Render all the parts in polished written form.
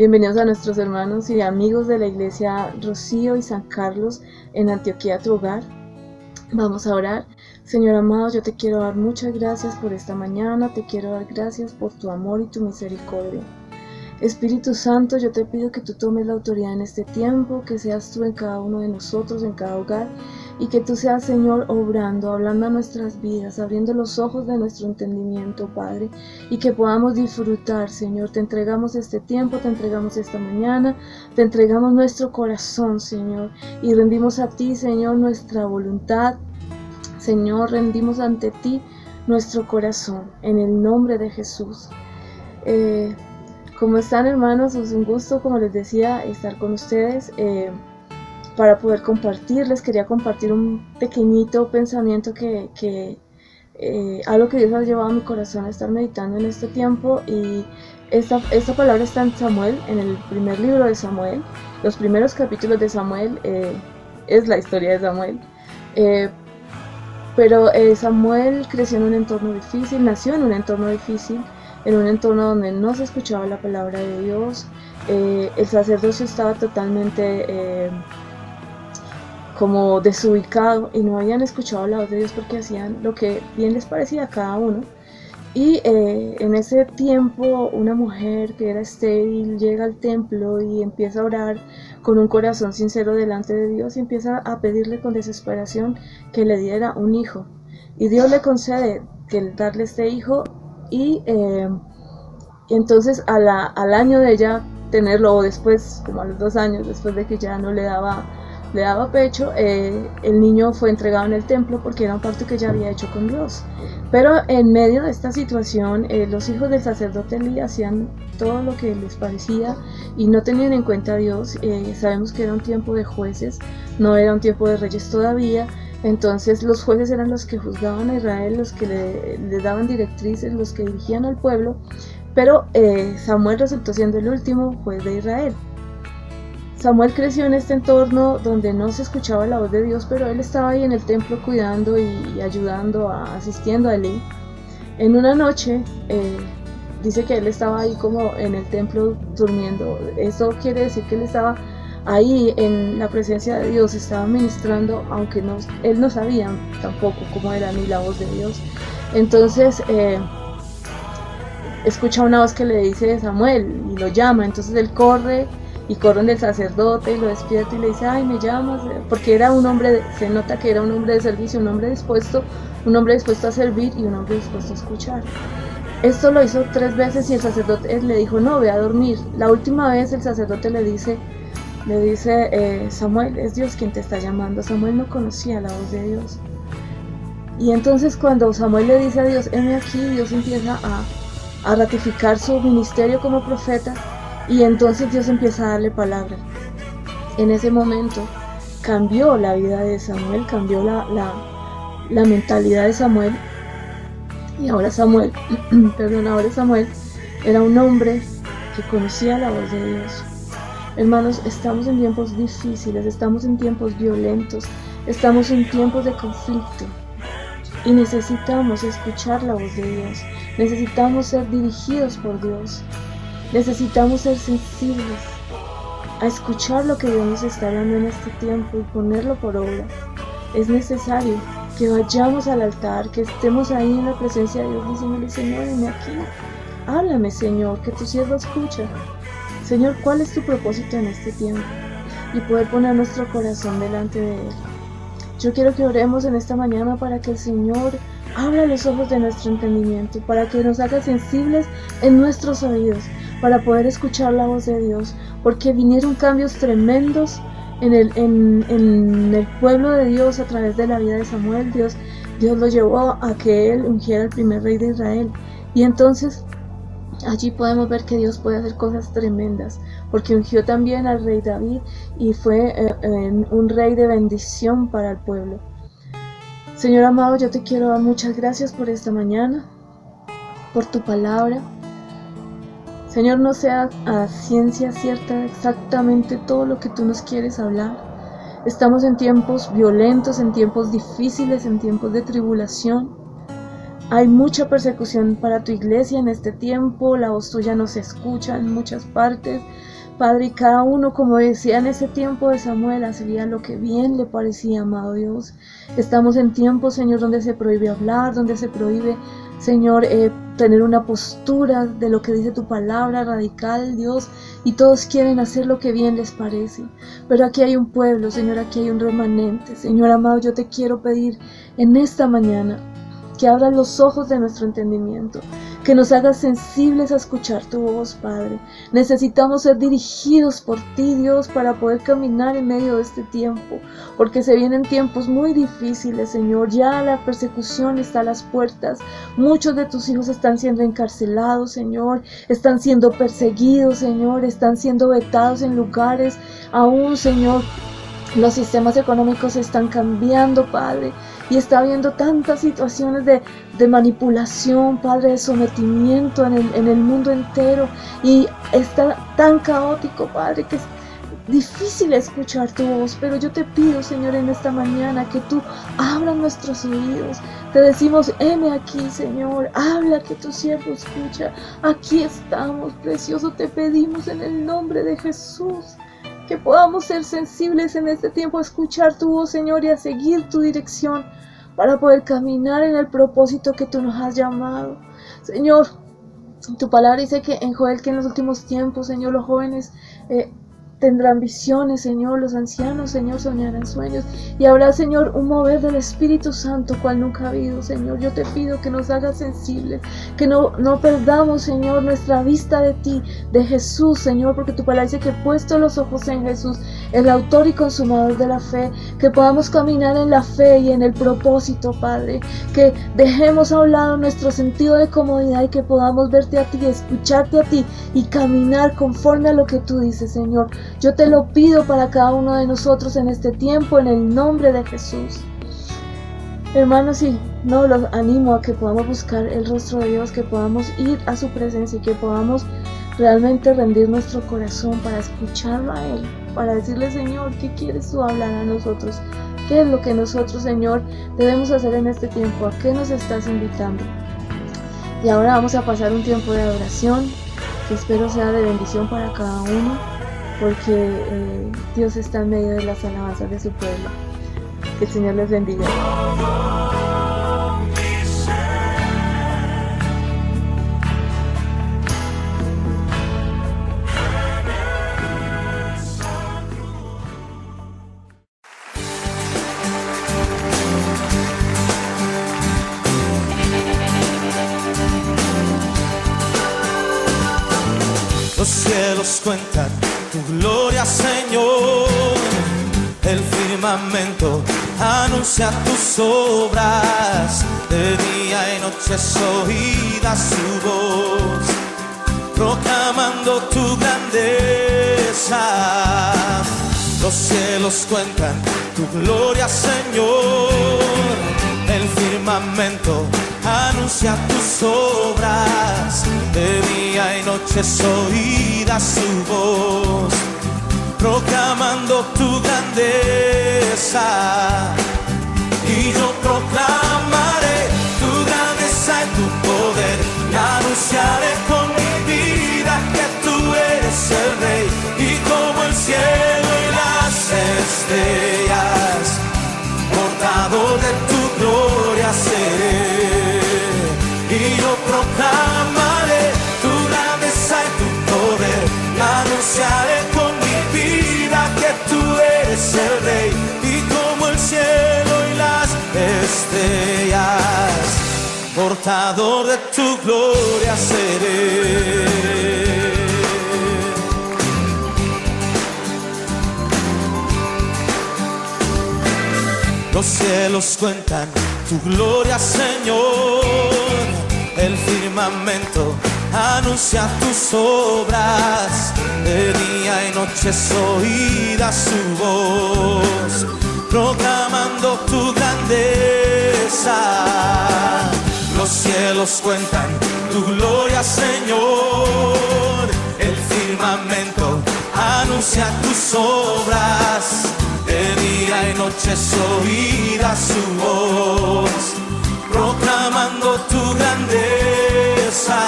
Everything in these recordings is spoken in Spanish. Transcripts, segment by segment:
Bienvenidos a nuestros hermanos y amigos de la Iglesia Rocío y San Carlos en Antioquía, tu hogar. Vamos a orar. Señor amado, yo te quiero dar muchas gracias por esta mañana, te quiero dar gracias por tu amor y tu misericordia. Espíritu Santo, yo te pido que tú tomes la autoridad en este tiempo, que seas tú en cada uno de nosotros, en cada hogar, y que tú seas, Señor, obrando, hablando a nuestras vidas, abriendo los ojos de nuestro entendimiento, Padre, y que podamos disfrutar, Señor. Te entregamos este tiempo, te entregamos esta mañana, te entregamos nuestro corazón, Señor, y rendimos a ti, Señor, nuestra voluntad. Señor, rendimos ante ti nuestro corazón, en el nombre de Jesús. ¿Cómo están, hermanos? Es un gusto, como les decía, estar con ustedes para poder compartir. Les quería compartir un pequeñito pensamiento algo que Dios ha llevado a mi corazón a estar meditando en este tiempo, y esta palabra está en Samuel, en el primer libro de Samuel. Los primeros capítulos de Samuel es la historia de Samuel, pero Samuel creció en un entorno difícil, nació en un entorno difícil, en un entorno donde no se escuchaba la palabra de Dios. El sacerdocio estaba totalmente como desubicado, y no habían escuchado la voz de Dios porque hacían lo que bien les parecía a cada uno. Y en ese tiempo una mujer que era estéril llega al templo y empieza a orar con un corazón sincero delante de Dios, y empieza a pedirle con desesperación que le diera un hijo, y Dios le concede que darle este hijo. Y entonces al año de ella tenerlo, o después, como a los 2 años, después de que ya no le daba pecho, el niño fue entregado en el templo porque era un pacto que ella había hecho con Dios. Pero en medio de esta situación, los hijos del sacerdote Elí hacían todo lo que les parecía y no tenían en cuenta a Dios. Sabemos que era un tiempo de jueces, no era un tiempo de reyes todavía. Entonces los jueces eran los que juzgaban a Israel, los que le daban directrices, los que dirigían al pueblo. Pero Samuel resultó siendo el último juez de Israel. Samuel creció en este entorno donde no se escuchaba la voz de Dios, pero él estaba ahí en el templo cuidando y ayudando, asistiendo a Elí. En una noche, dice que él estaba ahí como en el templo durmiendo. Eso quiere decir que él estaba ahí en la presencia de Dios, estaba ministrando, aunque él no sabía tampoco cómo era ni la voz de Dios. Entonces escucha una voz que le dice Samuel y lo llama. Entonces él corre donde el sacerdote y lo despierta y le dice: ay, me llamas, porque era un hombre, se nota que era un hombre de servicio, un hombre dispuesto a servir y un hombre dispuesto a escuchar. Esto lo hizo 3 veces y el sacerdote le dijo: no, ve a dormir. La última vez el sacerdote le dice: Samuel, es Dios quien te está llamando. Samuel no conocía la voz de Dios. Y entonces cuando Samuel le dice a Dios: heme aquí, Dios empieza a ratificar su ministerio como profeta, y entonces Dios empieza a darle palabra. En ese momento cambió la vida de Samuel, cambió la mentalidad de Samuel, y ahora Samuel era un hombre que conocía la voz de Dios. Hermanos, estamos en tiempos difíciles, estamos en tiempos violentos, estamos en tiempos de conflicto, y necesitamos escuchar la voz de Dios, necesitamos ser dirigidos por Dios, necesitamos ser sensibles a escuchar lo que Dios nos está hablando en este tiempo y ponerlo por obra. Es necesario que vayamos al altar, que estemos ahí en la presencia de Dios diciéndole: Señor, heme aquí, háblame, Señor, que tu siervo escucha. Señor, ¿cuál es tu propósito en este tiempo? Y poder poner nuestro corazón delante de Él. Yo quiero que oremos en esta mañana para que el Señor abra los ojos de nuestro entendimiento, para que nos haga sensibles en nuestros oídos, para poder escuchar la voz de Dios, porque vinieron cambios tremendos en el pueblo de Dios a través de la vida de Samuel. Dios lo llevó a que él ungiera al primer rey de Israel, y entonces allí podemos ver que Dios puede hacer cosas tremendas, porque ungió también al rey David y fue un rey de bendición para el pueblo. Señor amado, yo te quiero dar muchas gracias por esta mañana, por tu palabra. Señor, no sea a ciencia cierta exactamente todo lo que tú nos quieres hablar. Estamos en tiempos violentos, en tiempos difíciles, en tiempos de tribulación. Hay mucha persecución para tu iglesia en este tiempo, la voz tuya no se escucha en muchas partes. Padre, y cada uno, como decía en ese tiempo de Samuel, hacía lo que bien le parecía, amado Dios. Estamos en tiempos, Señor, donde se prohíbe hablar, donde se prohíbe, Señor, tener una postura de lo que dice tu palabra radical, Dios, y todos quieren hacer lo que bien les parece. Pero aquí hay un pueblo, Señor, aquí hay un remanente. Señor amado, yo te quiero pedir en esta mañana que abras los ojos de nuestro entendimiento, que nos hagas sensibles a escuchar tu voz, Padre. Necesitamos ser dirigidos por ti, Dios, para poder caminar en medio de este tiempo, porque se vienen tiempos muy difíciles, Señor. Ya la persecución está a las puertas. Muchos de tus hijos están siendo encarcelados, Señor. Están siendo perseguidos, Señor. Están siendo vetados en lugares. Aún, Señor, los sistemas económicos están cambiando, Padre, y está habiendo tantas situaciones de manipulación, Padre, de sometimiento en el mundo entero, y está tan caótico, Padre, que es difícil escuchar tu voz. Pero yo te pido, Señor, en esta mañana que tú abras nuestros oídos. Te decimos, heme aquí, Señor, habla, que tu siervo escucha. Aquí estamos, precioso, te pedimos en el nombre de Jesús, que podamos ser sensibles en este tiempo a escuchar tu voz, Señor, y a seguir tu dirección para poder caminar en el propósito que tú nos has llamado. Señor, tu palabra dice que en Joel, que en los últimos tiempos, Señor, los jóvenes tendrán visiones, Señor, los ancianos, Señor, soñarán sueños, y habrá, Señor, un mover del Espíritu Santo cual nunca ha habido, Señor. Yo te pido que nos hagas sensibles, que no perdamos, Señor, nuestra vista de ti, de Jesús, Señor, porque tu palabra dice que puesto los ojos en Jesús, el autor y consumador de la fe, que podamos caminar en la fe y en el propósito, Padre, que dejemos a un lado nuestro sentido de comodidad y que podamos verte a ti, escucharte a ti y caminar conforme a lo que tú dices, Señor. Yo te lo pido para cada uno de nosotros en este tiempo, en el nombre de Jesús. Hermanos, y no los animo a que podamos buscar el rostro de Dios, que podamos ir a su presencia y que podamos realmente rendir nuestro corazón para escucharlo a Él, para decirle, Señor, ¿qué quieres tú hablar a nosotros? ¿Qué es lo que nosotros, Señor, debemos hacer en este tiempo? ¿A qué nos estás invitando? Y ahora vamos a pasar un tiempo de adoración, que espero sea de bendición para cada uno, porque Dios está en medio de las alabanzas de su pueblo. Que el Señor les bendiga. Los cielos cuentan tu gloria, Señor. El firmamento anuncia tus obras. De día y noche es oída su voz, proclamando tu grandeza. Los cielos cuentan tu gloria, Señor. El firmamento anuncia tus obras. De día y noche es oída su voz, proclamando tu grandeza. Y yo proclamaré tu grandeza y tu poder, y anunciaré con mi vida que tú eres el Rey. Y como el cielo y las estrellas, portador de tu gloria seré. Y yo proclamaré tu grandeza y tu poder, y anunciaré con mi vida que tú eres el Rey. Y como el cielo y las estrellas, portador de tu gloria seré. Los cielos cuentan tu gloria, Señor. El firmamento anuncia tus obras. De día y noche es oída su voz, proclamando tu grandeza. Los cielos cuentan tu gloria, Señor. El firmamento anuncia tus obras. De día y noche es oída su voz, proclamando tu grandeza,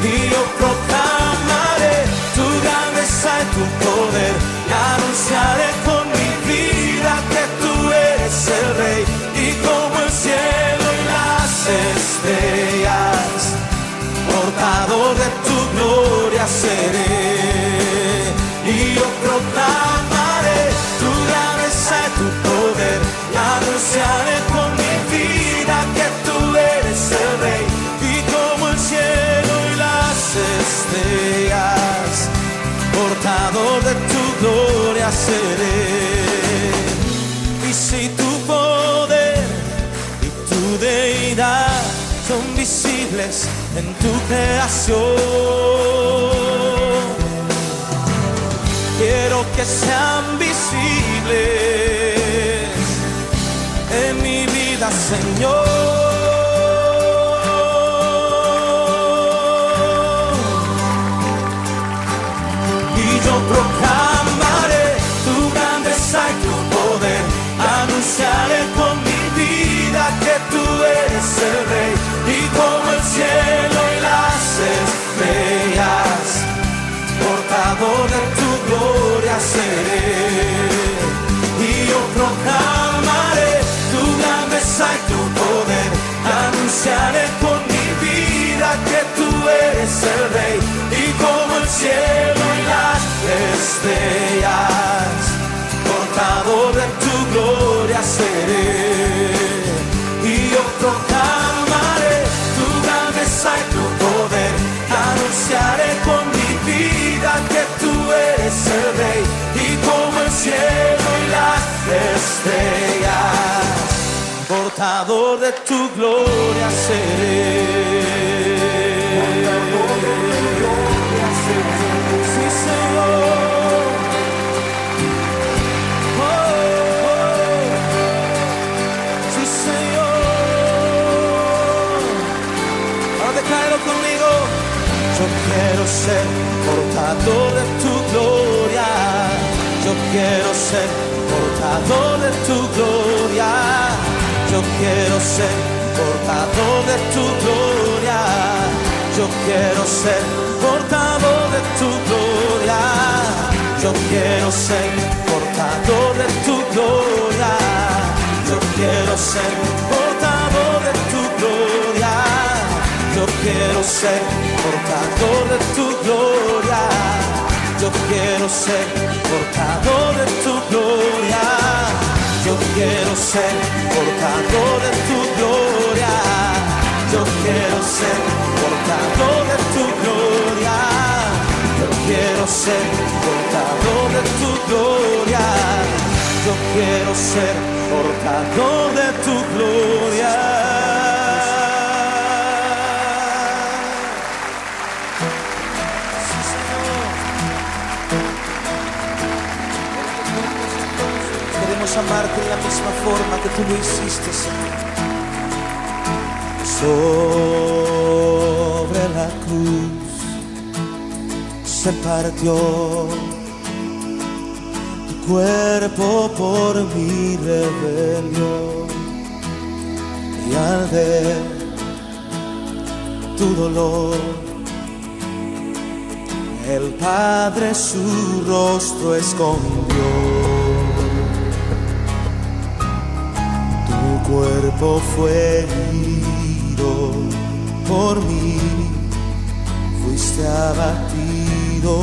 y yo proclamaré tu grandeza y tu poder, y anunciaré con mi vida que tú eres el Rey, y como el cielo y las estrellas, portador de tu gloria seré, y yo proclamaré tu grandeza y tu poder, y anunciaré con mi vida que tú eres el Rey, y como el cielo y las estrellas, portador de tu gloria seré. Y si tu poder y tu deidad son visibles en tu creación, quiero que sean visibles en mi vida, Señor. Y yo proclamaré tu grandeza y tu poder, anunciaré con mi vida que tú eres el Rey, y como el cielo y las estrellas, portador de tu gloria seré, y yo proclamaré tu grandeza y tu poder, anunciaré con mi vida que tú eres el Rey, y como el cielo y las estrellas, portador de tu gloria seré, y yo proclamaré tu grandeza y tu poder, anunciaré con mi vida que tú eres el Rey, y como el cielo y las estrellas, portador de tu gloria seré. Sí, Señor. Oh, oh. Sí, Señor. Ahora decláralo conmigo. Yo quiero ser portador de tu gloria. Yo quiero ser portador de tu gloria. Yo quiero ser portador de tu gloria. Yo quiero ser portador de tu gloria. Yo quiero ser portador de tu gloria. Yo quiero ser portador de tu gloria. Yo quiero ser portador de tu gloria. Yo quiero ser portador de tu gloria. Yo quiero ser portador de tu gloria. Yo quiero ser portador de tu gloria. Yo quiero ser portador de tu gloria. Yo quiero ser portador de tu gloria. Queremos amarte de la misma forma que tú lo hiciste, Señor. Sobre la cruz se partió tu cuerpo por mi rebelión, y al ver tu dolor, el Padre su rostro escondió. Tu cuerpo fue herido por mí, fuiste abatido.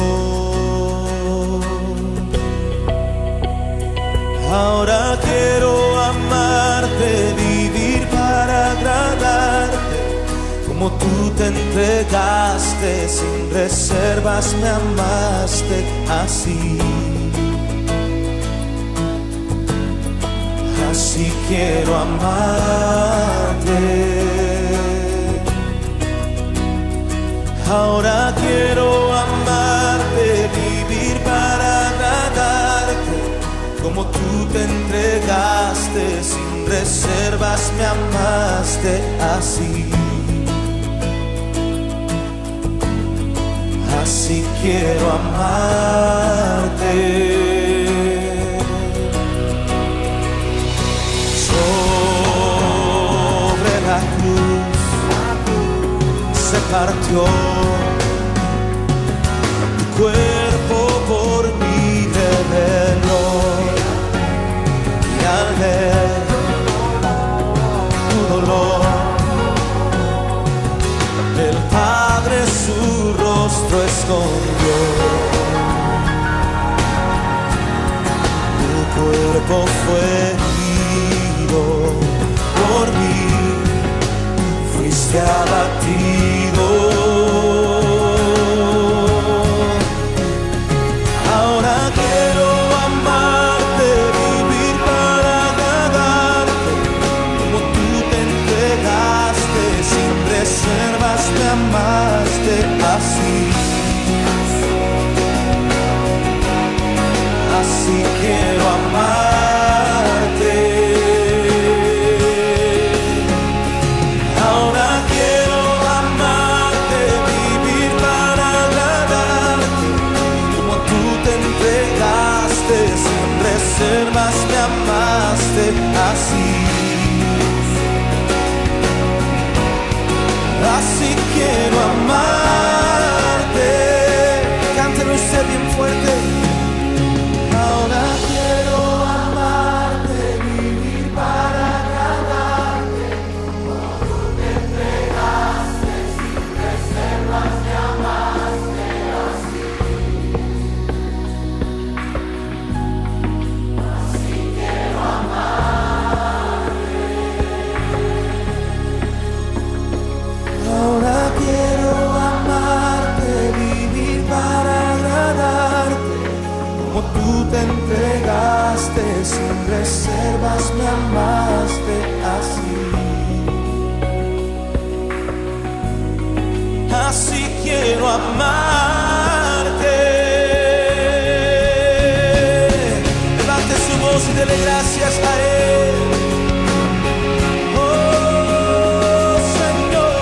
Ahora quiero amarte, vivir para agradarte, como tú te entregaste, sin reservas me amaste así. Así quiero amarte. Ahora quiero amarte, vivir para agradarte, como tú te entregaste, sin reservas me amaste así. Así quiero amarte. Sobre la cruz partió tu cuerpo por mi rebelión, y al ver tu dolor, el Padre su rostro escondió. Tu cuerpo fue herido por mí, fuiste abatido. Ahora quiero amarte, vivir para agradarte, como tú te entregaste, sin reservas me amaste así. Así quiero amarte. Ahora quiero amarte, vivir para agradarte, como tú te entregaste, sin reservas me amaste así. Así quiero amarte. Cántelo usted bien fuerte. Ahora quiero amarte, vivir para agradarte, como tú te entregaste, sin reservas me amaste así. Así quiero amarte. Ahora quiero amarte, vivir para agradarte, como tú te entregaste, sin reservas me amaste así. Así quiero amarte. Levante su voz y dele gracias a Él. Oh, Señor.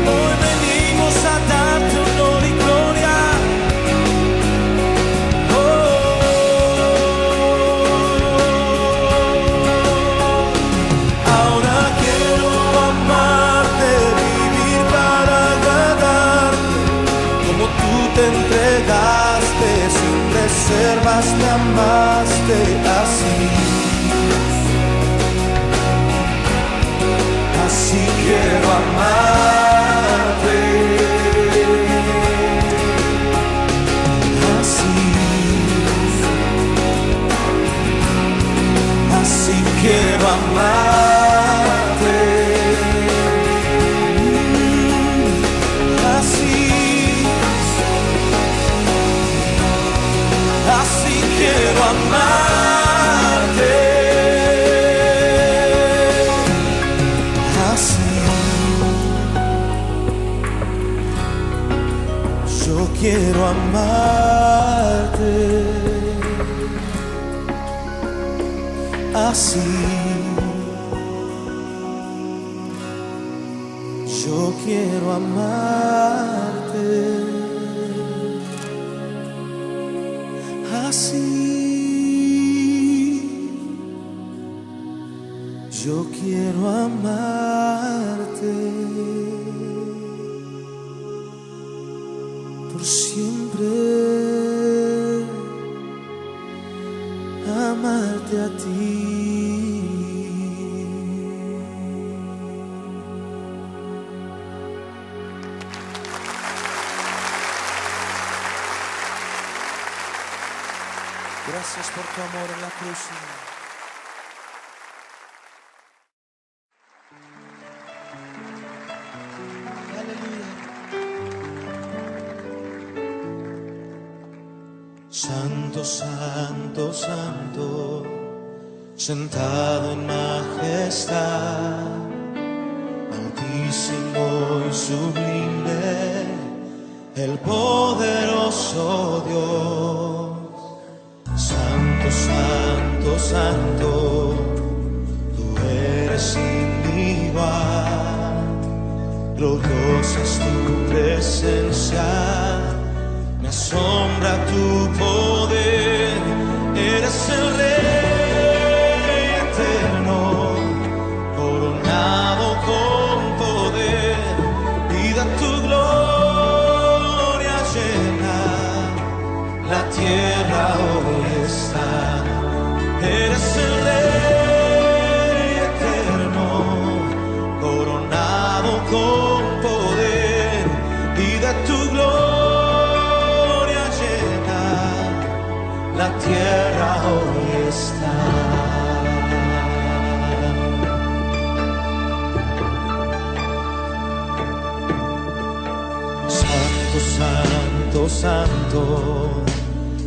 Hoy venimos a darte honor y gloria. Ahora quiero amarte, vivir para agradarte, como tú te entregaste, sin reservas me amaste así. Así quiero amarte. Así quiero amarte. Así quiero amarte. Así yo quiero amarte. Así yo quiero amarte. Así yo quiero amarte por siempre, amarte a ti. Gracias por tu amor en la cruz, Señor. Aleluya. Santo, santo, santo, sentado en majestad, altísimo y sublime, el poderoso Dios. Santo, santo, santo, tú eres sin igual, gloriosa es tu presencia, me asombra tu poder, eres el Rey eterno, tierra hoy está. Santo, santo, santo,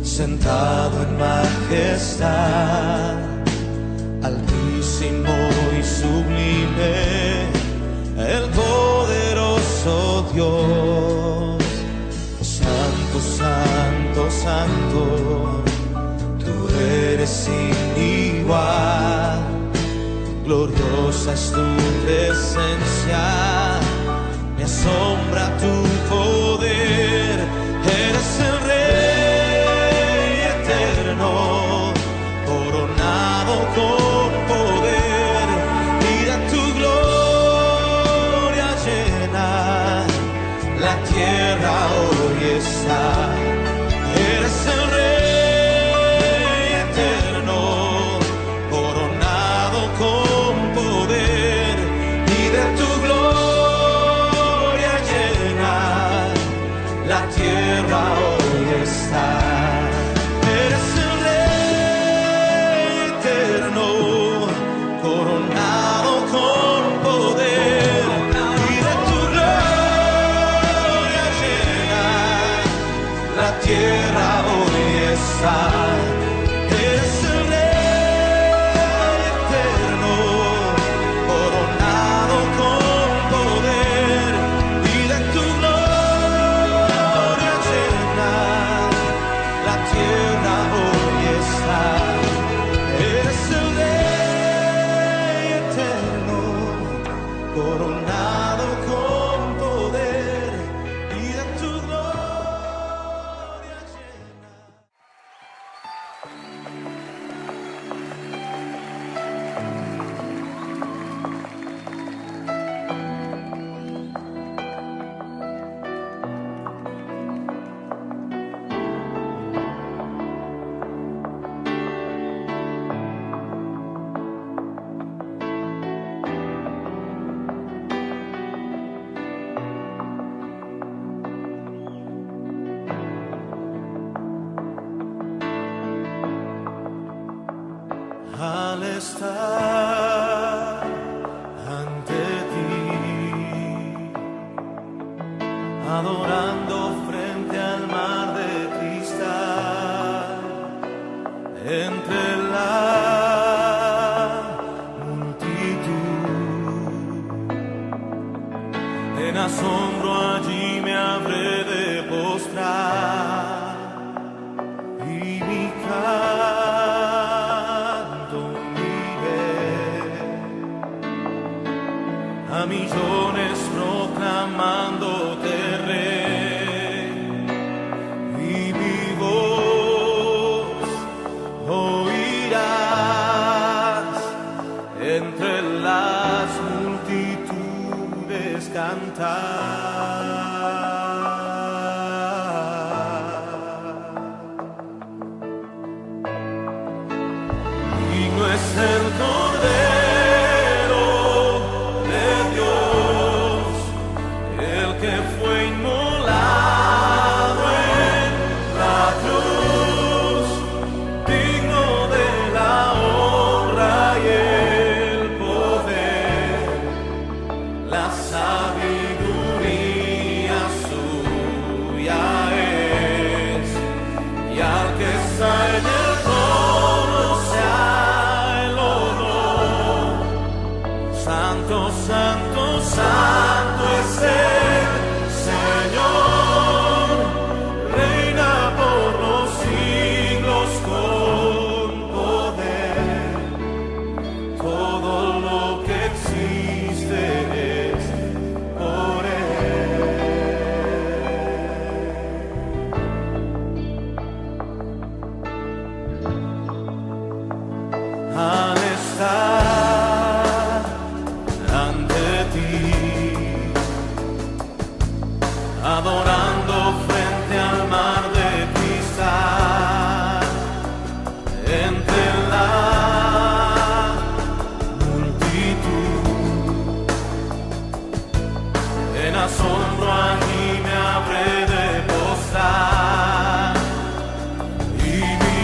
sentado en majestad, altísimo y sublime, el poderoso Dios. Santo, santo, santo, tú eres sin igual, gloriosa es tu presencia, me asombra tu poder, eres el Rey eterno, coronado con poder, y de tu gloria llena la tierra hoy está. Eres el Rey eterno, coronado con poder, y de tu gloria llena la tierra hoy está. Eres el Rey eterno, coronado con poder, y de tu gloria llena la tierra hoy está. Eres el Rey eterno, coronado con poder, y de tu gloria llena la tierra hoy está. Eres el Rey eterno, coronado con poder, y de tu gloria llena. Al estar ante ti, adorando frente al mar de cristal, entre la multitud, en asombro allí me habré de postrar, y mi canto uniré a millones proclamándote Rey, y mi voz oirás entre las multitudes cantar. Digno es el Cordero de Dios, el que fue inmolado en la cruz, digno de la honra y el poder, la sabiduría suya es, y al que está en el trono sea el honor. Santo, santo, santo es el Señor, reina por los siglos con poder. Todo lo que existe es por Él. Al estar ante ti, adorando frente al mar de cristal, entre la multitud, en asombro allí me habré de postrar, y mi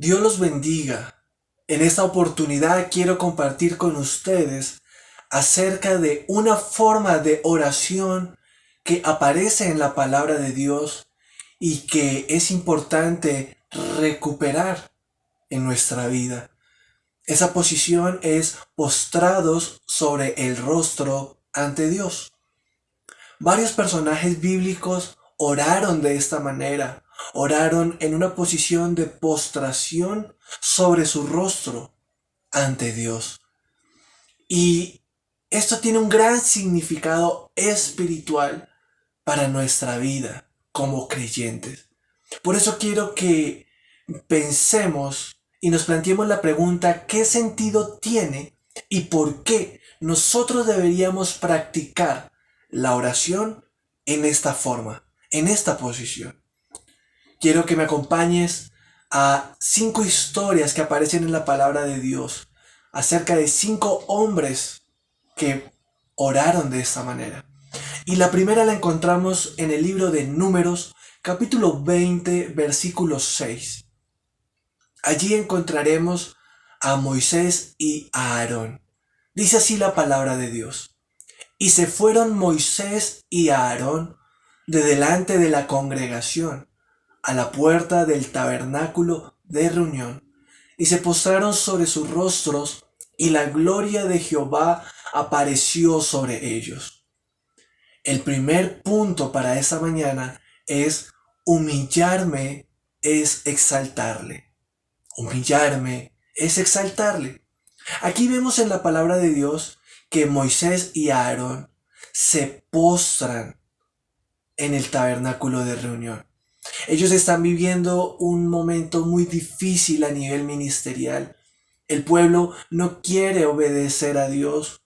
Dios los bendiga. En esta oportunidad quiero compartir con ustedes acerca de una forma de oración que aparece en la palabra de Dios y que es importante recuperar en nuestra vida. Esa posición es postrados sobre el rostro ante Dios. Varios personajes bíblicos oraron de esta manera. Oraron en una posición de postración sobre su rostro ante Dios. Y esto tiene un gran significado espiritual para nuestra vida como creyentes. Por eso quiero que pensemos y nos planteemos la pregunta: ¿qué sentido tiene y por qué nosotros deberíamos practicar la oración en esta forma, en esta posición? Quiero que me acompañes a 5 historias que aparecen en la palabra de Dios acerca de 5 hombres que oraron de esta manera. Y la primera la encontramos en el libro de Números, capítulo 20, versículo 6. Allí encontraremos a Moisés y a Aarón. Dice así la palabra de Dios: y se fueron Moisés y Aarón de delante de la congregación a la puerta del tabernáculo de reunión, y se postraron sobre sus rostros, y la gloria de Jehová apareció sobre ellos. El primer punto para esta mañana es: humillarme es exaltarle. Humillarme es exaltarle. Aquí vemos en la palabra de Dios que Moisés y Aarón se postran en el tabernáculo de reunión. Ellos están viviendo un momento muy difícil a nivel ministerial. El pueblo no quiere obedecer a Dios,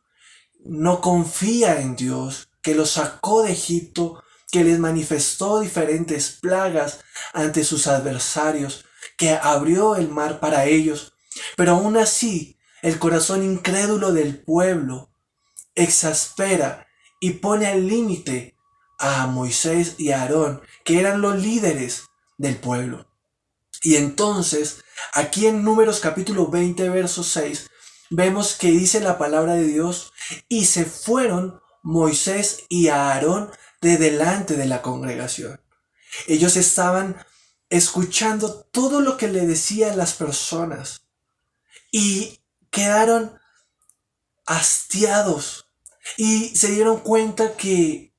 no confía en Dios, que los sacó de Egipto, que les manifestó diferentes plagas ante sus adversarios, que abrió el mar para ellos. Pero aún así, el corazón incrédulo del pueblo exaspera y pone al límite a Moisés y a Aarón, que eran los líderes del pueblo. Y entonces, aquí en Números capítulo 20, verso 6, vemos que dice la palabra de Dios: y se fueron Moisés y Aarón de delante de la congregación. Ellos estaban escuchando todo lo que le decían las personas y quedaron hastiados y se dieron cuenta que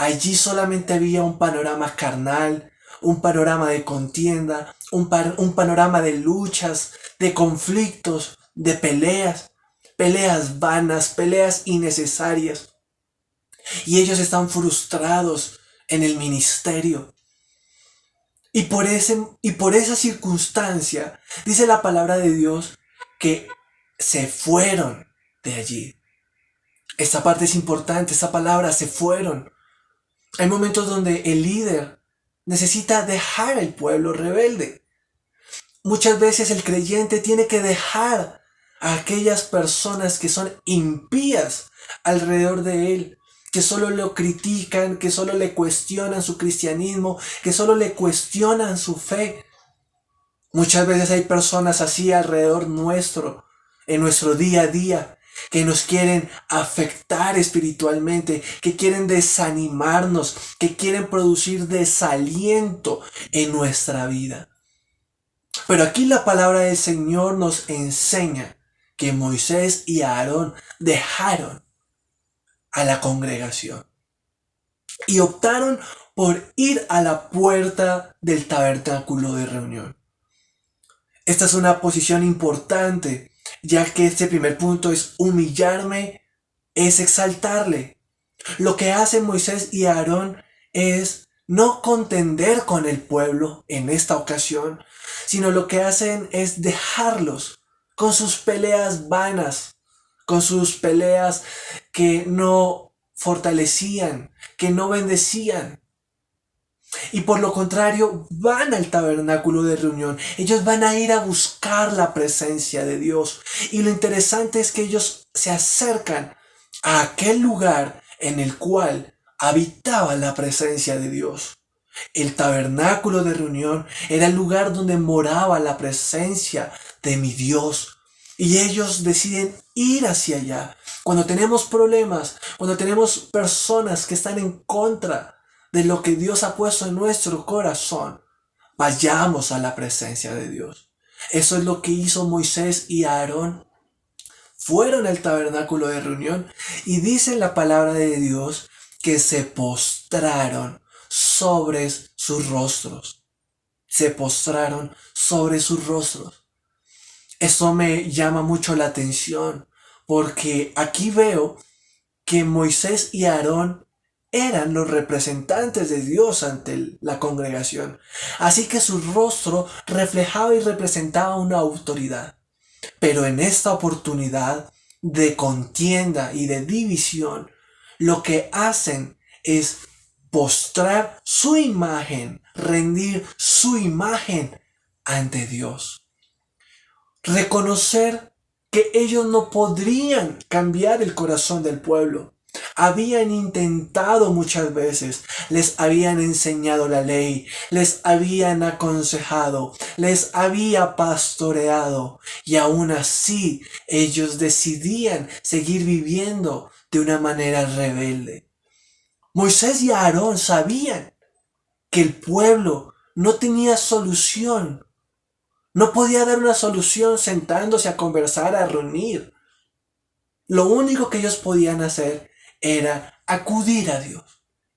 allí solamente había un panorama carnal, un panorama de contienda, un panorama de luchas, de conflictos, de peleas vanas, peleas innecesarias. Y ellos están frustrados en el ministerio. Y por esa circunstancia, dice la palabra de Dios que se fueron de allí. Esta parte es importante, esta palabra, se fueron. Hay momentos donde el líder necesita dejar el pueblo rebelde. Muchas veces el creyente tiene que dejar a aquellas personas que son impías alrededor de él, que solo lo critican, que solo le cuestionan su cristianismo, que solo le cuestionan su fe. Muchas veces hay personas así alrededor nuestro, en nuestro día a día, que nos quieren afectar espiritualmente, que quieren desanimarnos, que quieren producir desaliento en nuestra vida. Pero aquí la palabra del Señor nos enseña que Moisés y Aarón dejaron a la congregación y optaron por ir a la puerta del tabernáculo de reunión. Esta es una posición importante, ya que este primer punto es humillarme, es exaltarle. Lo que hacen Moisés y Aarón es no contender con el pueblo en esta ocasión, sino lo que hacen es dejarlos con sus peleas vanas, con sus peleas que no fortalecían, que no bendecían. Y por lo contrario, van al tabernáculo de reunión. Ellos van a ir a buscar la presencia de Dios. Y lo interesante es que ellos se acercan a aquel lugar en el cual habitaba la presencia de Dios. El tabernáculo de reunión era el lugar donde moraba la presencia de mi Dios. Y ellos deciden ir hacia allá. Cuando tenemos problemas, cuando tenemos personas que están en contra de lo que Dios ha puesto en nuestro corazón, vayamos a la presencia de Dios. Eso es lo que hizo Moisés y Aarón. Fueron al tabernáculo de reunión y dice la palabra de Dios que se postraron sobre sus rostros. Se postraron sobre sus rostros. Eso me llama mucho la atención porque aquí veo que Moisés y Aarón eran los representantes de Dios ante la congregación. Así que su rostro reflejaba y representaba una autoridad. Pero en esta oportunidad de contienda y de división, lo que hacen es postrar su imagen, rendir su imagen ante Dios. Reconocer que ellos no podrían cambiar el corazón del pueblo. Habían intentado muchas veces, les habían enseñado la ley, les habían aconsejado, les había pastoreado y aún así ellos decidían seguir viviendo de una manera rebelde. Moisés y Aarón sabían que el pueblo no tenía solución, no podía dar una solución sentándose a conversar, a reunir. Lo único que ellos podían hacer era acudir a Dios.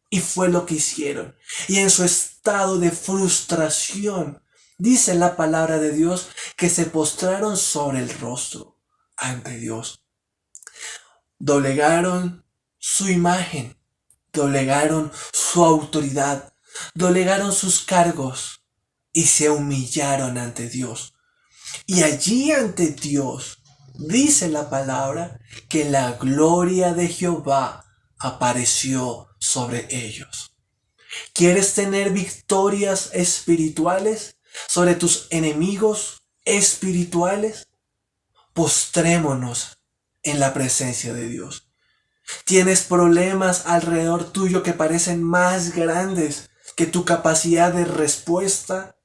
Y fue lo que hicieron. Y en su estado de frustración, dice la palabra de Dios que se postraron sobre el rostro ante Dios. Doblegaron su imagen, doblegaron su autoridad, doblegaron sus cargos y se humillaron ante Dios. Y allí ante Dios dice la palabra que la gloria de Jehová apareció sobre ellos. ¿Quieres tener victorias espirituales sobre tus enemigos espirituales? Postrémonos en la presencia de Dios. ¿Tienes problemas alrededor tuyo que parecen más grandes que tu capacidad de respuesta?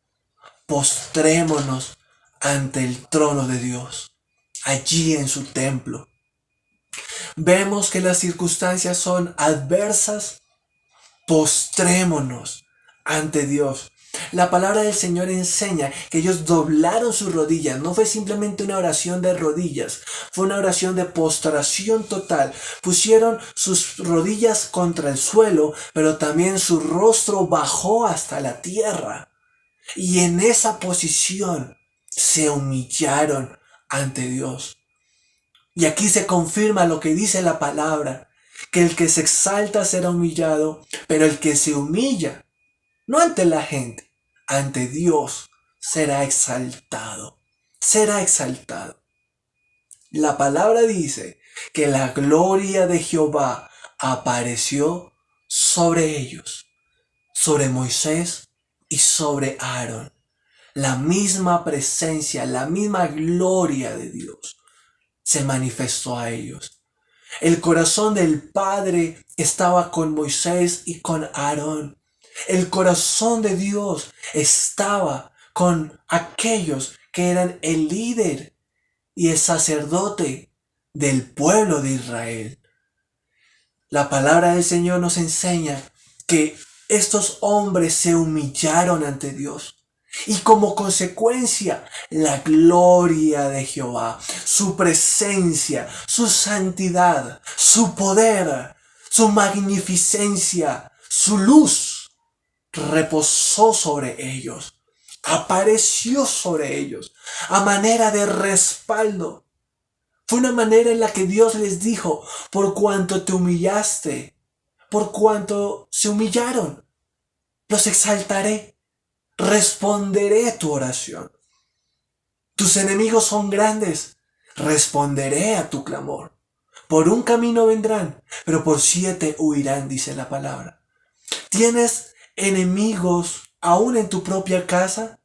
Postrémonos ante el trono de Dios, allí en su templo. Vemos que las circunstancias son adversas. Postrémonos ante Dios. La palabra del Señor enseña que ellos doblaron sus rodillas. No fue simplemente una oración de rodillas, fue una oración de postración total. Pusieron sus rodillas contra el suelo, pero también su rostro bajó hasta la tierra. Y en esa posición se humillaron ante Dios. Y aquí se confirma lo que dice la palabra, que el que se exalta será humillado, pero el que se humilla, no ante la gente, ante Dios, será exaltado. Será exaltado. La palabra dice que la gloria de Jehová apareció sobre ellos, sobre Moisés y sobre Aarón. La misma presencia, la misma gloria de Dios se manifestó a ellos. El corazón del Padre estaba con Moisés y con Aarón. El corazón de Dios estaba con aquellos que eran el líder y el sacerdote del pueblo de Israel. La palabra del Señor nos enseña que estos hombres se humillaron ante Dios. Y como consecuencia, la gloria de Jehová, su presencia, su santidad, su poder, su magnificencia, su luz, reposó sobre ellos, apareció sobre ellos, a manera de respaldo. Fue una manera en la que Dios les dijo, por cuanto te humillaste, por cuanto se humillaron, los exaltaré. Responderé tu oración. Tus enemigos son grandes. Responderé a tu clamor. Por un camino vendrán, pero por 7 huirán, dice la palabra. ¿Tienes enemigos aún en tu propia casa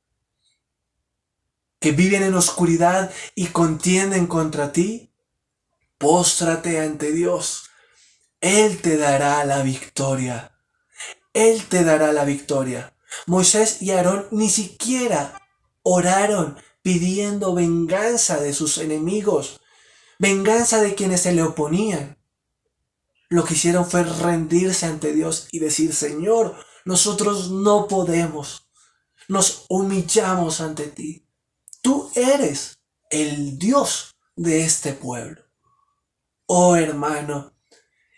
que viven en oscuridad y contienden contra ti? Póstrate ante Dios. Él te dará la victoria. Él te dará la victoria. Moisés y Aarón ni siquiera oraron pidiendo venganza de sus enemigos, venganza de quienes se le oponían. Lo que hicieron fue rendirse ante Dios y decir: Señor, nosotros no podemos. Nos humillamos ante ti. Tú eres el Dios de este pueblo. Oh hermano,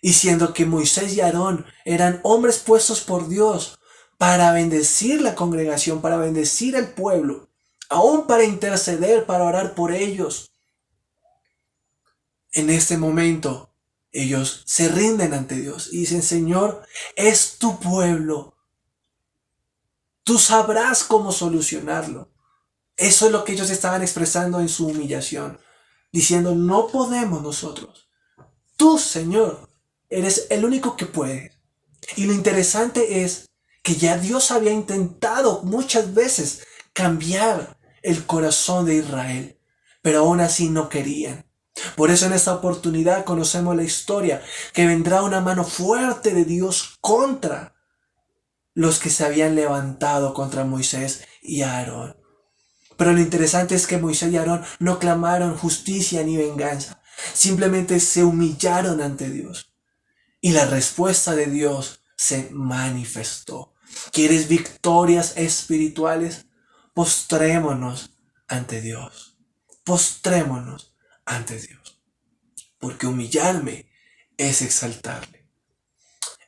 y siendo que Moisés y Aarón eran hombres puestos por Dios para bendecir la congregación, para bendecir al pueblo, aún para interceder, para orar por ellos, en este momento ellos se rinden ante Dios y dicen: Señor, es tu pueblo. Tú sabrás cómo solucionarlo. Eso es lo que ellos estaban expresando en su humillación, diciendo: no podemos nosotros. Tú, Señor, eres el único que puede. Y lo interesante es que ya Dios había intentado muchas veces cambiar el corazón de Israel, pero aún así no querían. Por eso en esta oportunidad conocemos la historia, que vendrá una mano fuerte de Dios contra los que se habían levantado contra Moisés y Aarón. Pero lo interesante es que Moisés y Aarón no clamaron justicia ni venganza, simplemente se humillaron ante Dios. Y la respuesta de Dios se manifestó. ¿Quieres victorias espirituales? Postrémonos ante Dios. Postrémonos ante Dios. Porque humillarme es exaltarle.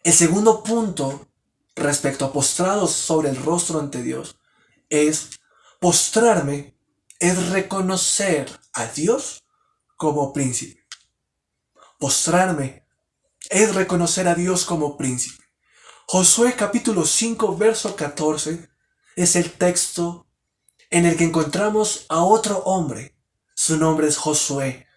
El segundo punto respecto a postrados sobre el rostro ante Dios es: postrarme es reconocer a Dios como príncipe. Postrarme es reconocer a Dios como príncipe. Josué capítulo 5 verso 14 es el texto en el que encontramos a otro hombre. Su nombre es Josué,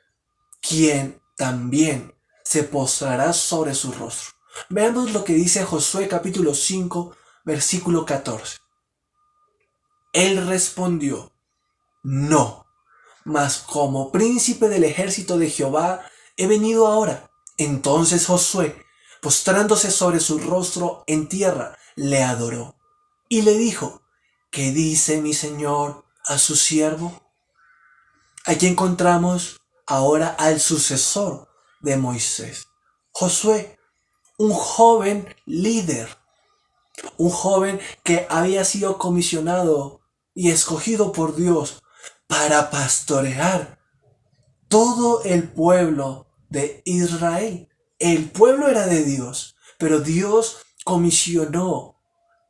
quien también se postrará sobre su rostro. Veamos lo que dice Josué capítulo 5 versículo 14. Él respondió: no, mas como príncipe del ejército de Jehová he venido ahora. Entonces Josué, postrándose sobre su rostro en tierra, le adoró y le dijo: ¿qué dice mi señor a su siervo? Aquí encontramos ahora al sucesor de Moisés, Josué, un joven líder, un joven que había sido comisionado y escogido por Dios para pastorear todo el pueblo de Israel. El pueblo era de Dios, pero Dios comisionó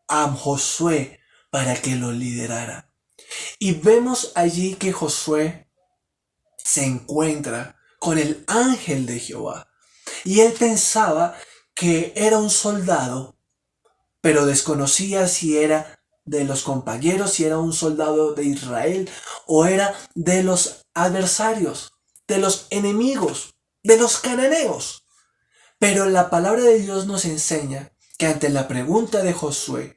a Josué para que lo liderara. Y vemos allí que Josué se encuentra con el ángel de Jehová. Y él pensaba que era un soldado, pero desconocía si era de los compañeros, si era un soldado de Israel o era de los adversarios, de los enemigos, de los cananeos. Pero la palabra de Dios nos enseña que ante la pregunta de Josué: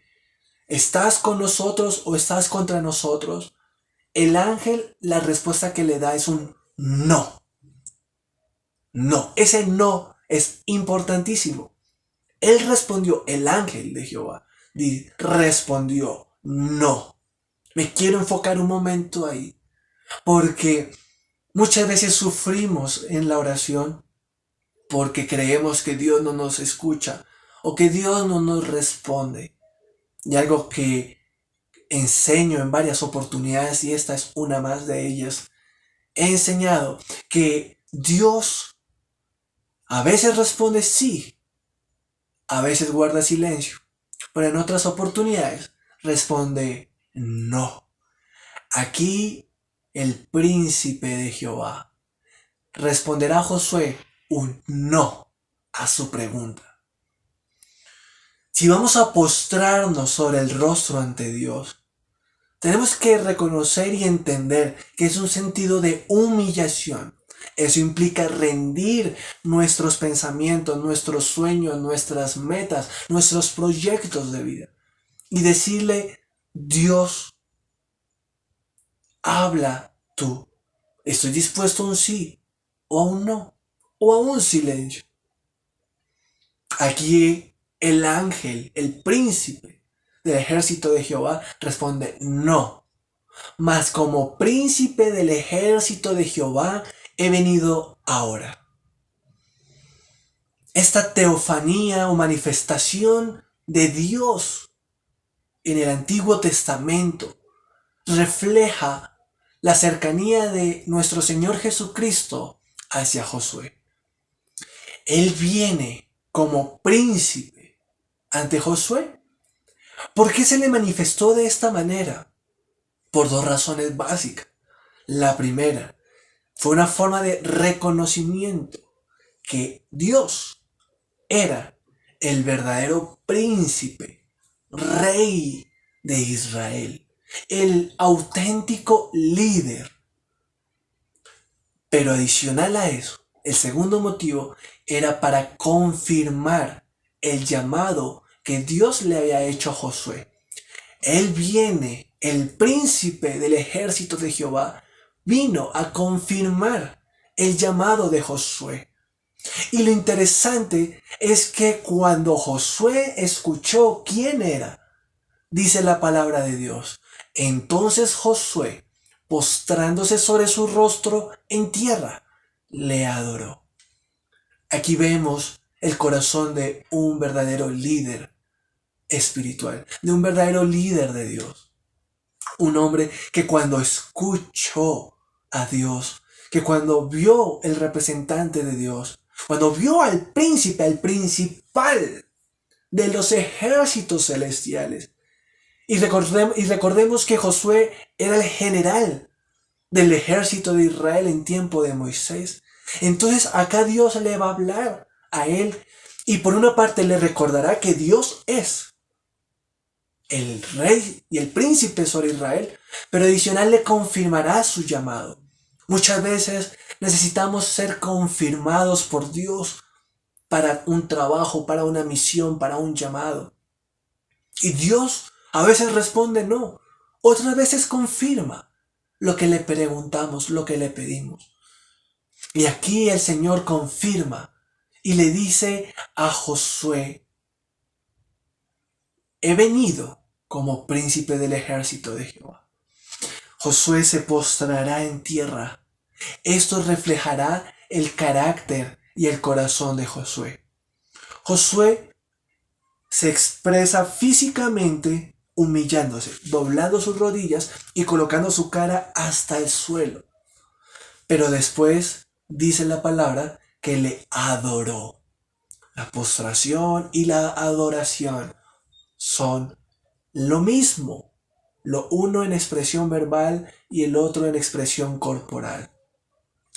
¿estás con nosotros o estás contra nosotros?, el ángel, la respuesta que le da es un no. No, ese no es importantísimo. Él respondió, el ángel de Jehová respondió no. Me quiero enfocar un momento ahí, porque muchas veces sufrimos en la oración porque creemos que Dios no nos escucha o que Dios no nos responde. Y algo que enseño en varias oportunidades, y esta es una más de ellas, he enseñado que Dios a veces responde sí, a veces guarda silencio, pero en otras oportunidades responde no. Aquí el príncipe de Jehová responderá a Josué un no a su pregunta. Si vamos a postrarnos sobre el rostro ante Dios, tenemos que reconocer y entender que es un sentido de humillación. Eso implica rendir nuestros pensamientos, nuestros sueños, nuestras metas, nuestros proyectos de vida. Y decirle: Dios, habla tú. Estoy dispuesto a un sí, o a un no, o a un silencio. Aquí el ángel, el príncipe del ejército de Jehová, responde no. Mas como príncipe del ejército de Jehová he venido ahora. Esta teofanía o manifestación de Dios en el Antiguo Testamento refleja la cercanía de nuestro Señor Jesucristo hacia Josué. Él viene como príncipe ante Josué. ¿Por qué se le manifestó de esta manera? Por dos razones básicas. La primera, fue una forma de reconocimiento que Dios era el verdadero príncipe, rey de Israel, el auténtico líder. Pero adicional a eso, el segundo motivo era para confirmar el llamado que Dios le había hecho a Josué. Él viene, el príncipe del ejército de Jehová, vino a confirmar el llamado de Josué. Y lo interesante es que cuando Josué escuchó quién era, dice la palabra de Dios, entonces Josué, postrándose sobre su rostro en tierra, le adoró. Aquí vemos el corazón de un verdadero líder espiritual, de un verdadero líder de Dios. Un hombre que cuando escuchó a Dios, que cuando vio el representante de Dios, cuando vio al príncipe, al principal de los ejércitos celestiales, y recordemos que Josué era el general del ejército de Israel en tiempo de Moisés. Entonces acá Dios le va a hablar a él y por una parte le recordará que Dios es el rey y el príncipe sobre Israel, pero adicional le confirmará su llamado. Muchas veces necesitamos ser confirmados por Dios para un trabajo, para una misión, para un llamado. Y Dios a veces responde no, otras veces confirma lo que le preguntamos, lo que le pedimos. Y aquí el Señor confirma y le dice a Josué, he venido como príncipe del ejército de Jehová. Josué se postrará en tierra. Esto reflejará el carácter y el corazón de Josué. Josué se expresa físicamente humillándose, doblando sus rodillas y colocando su cara hasta el suelo. Pero después dice la palabra que le adoró. La postración y la adoración son lo mismo, lo uno en expresión verbal y el otro en expresión corporal.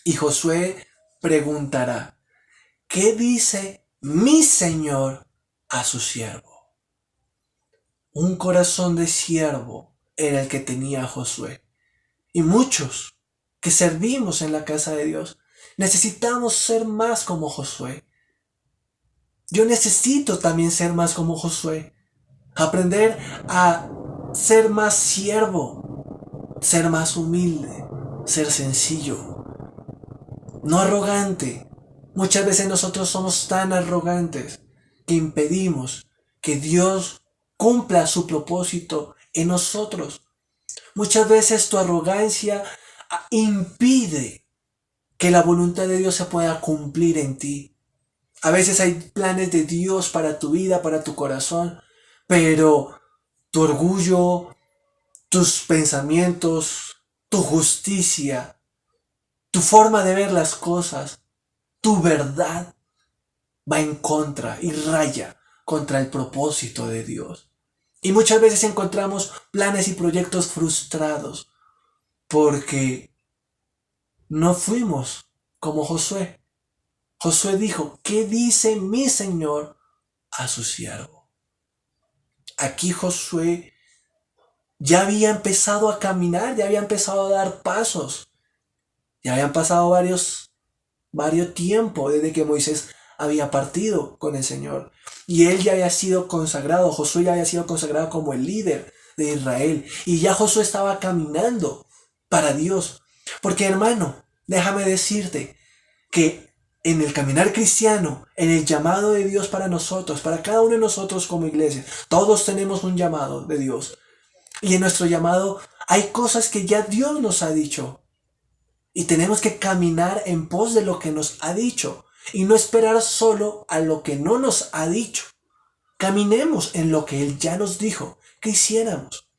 Y Josué preguntará, ¿qué dice mi Señor a su siervo? Un corazón de siervo era el que tenía Josué. Y muchos que servimos en la casa de Dios necesitamos ser más como Josué. Yo necesito también ser más como Josué. Aprender a ser más siervo, ser más humilde, ser sencillo, no arrogante. Muchas veces nosotros somos tan arrogantes que impedimos que Dios cumpla su propósito en nosotros. Muchas veces tu arrogancia impide que la voluntad de Dios se pueda cumplir en ti. A veces hay planes de Dios para tu vida, para tu corazón, pero tu orgullo, tus pensamientos, tu justicia, tu forma de ver las cosas, tu verdad va en contra y raya contra el propósito de Dios. Y muchas veces encontramos planes y proyectos frustrados porque no fuimos como Josué. Josué dijo, ¿qué dice mi Señor a su siervo? Aquí Josué ya había empezado a caminar, ya había empezado a dar pasos. Ya habían pasado varios tiempos desde que Moisés había partido con el Señor. Y él ya había sido consagrado, Josué ya había sido consagrado como el líder de Israel. Y ya Josué estaba caminando para Dios. Porque hermano, déjame decirte que en el caminar cristiano, en el llamado de Dios para nosotros, para cada uno de nosotros como iglesia. Todos tenemos un llamado de Dios. Y en nuestro llamado hay cosas que ya Dios nos ha dicho. Y tenemos que caminar en pos de lo que nos ha dicho. Y no esperar solo a lo que no nos ha dicho. Caminemos en lo que Él ya nos dijo que hiciéramos.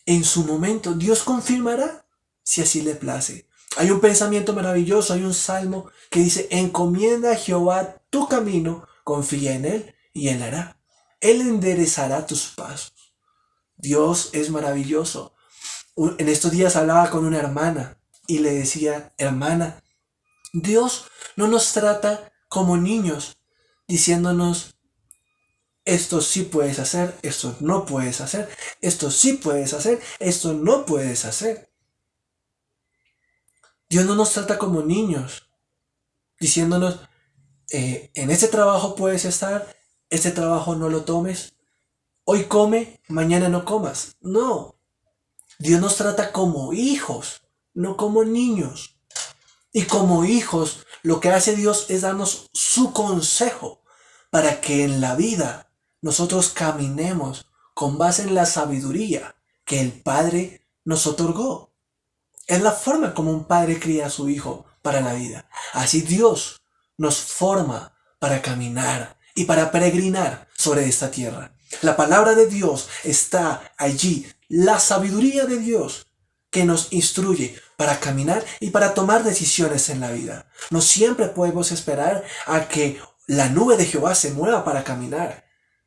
En su momento Dios confirmará si así le place. Hay un pensamiento maravilloso, hay un salmo que dice: encomienda a Jehová tu camino, confía en Él y Él hará. Él enderezará tus pasos. Dios es maravilloso. En estos días hablaba con una hermana y le decía: hermana, Dios no nos trata como niños, diciéndonos: esto sí puedes hacer, esto no puedes hacer, esto sí puedes hacer, esto no puedes hacer. Dios no nos trata como niños, diciéndonos: en este trabajo puedes estar, este trabajo no lo tomes, hoy come, mañana no comas. No, Dios nos trata como hijos, no como niños. Y como hijos, lo que hace Dios es darnos su consejo para que en la vida nosotros caminemos con base en la sabiduría que el Padre nos otorgó. Es la forma como un padre cría a su hijo para la vida. Así Dios nos forma para caminar y para peregrinar sobre esta tierra. La palabra de Dios está allí, la sabiduría de Dios que nos instruye para caminar y para tomar decisiones en la vida. No siempre podemos esperar a que la nube de Jehová se mueva para caminar.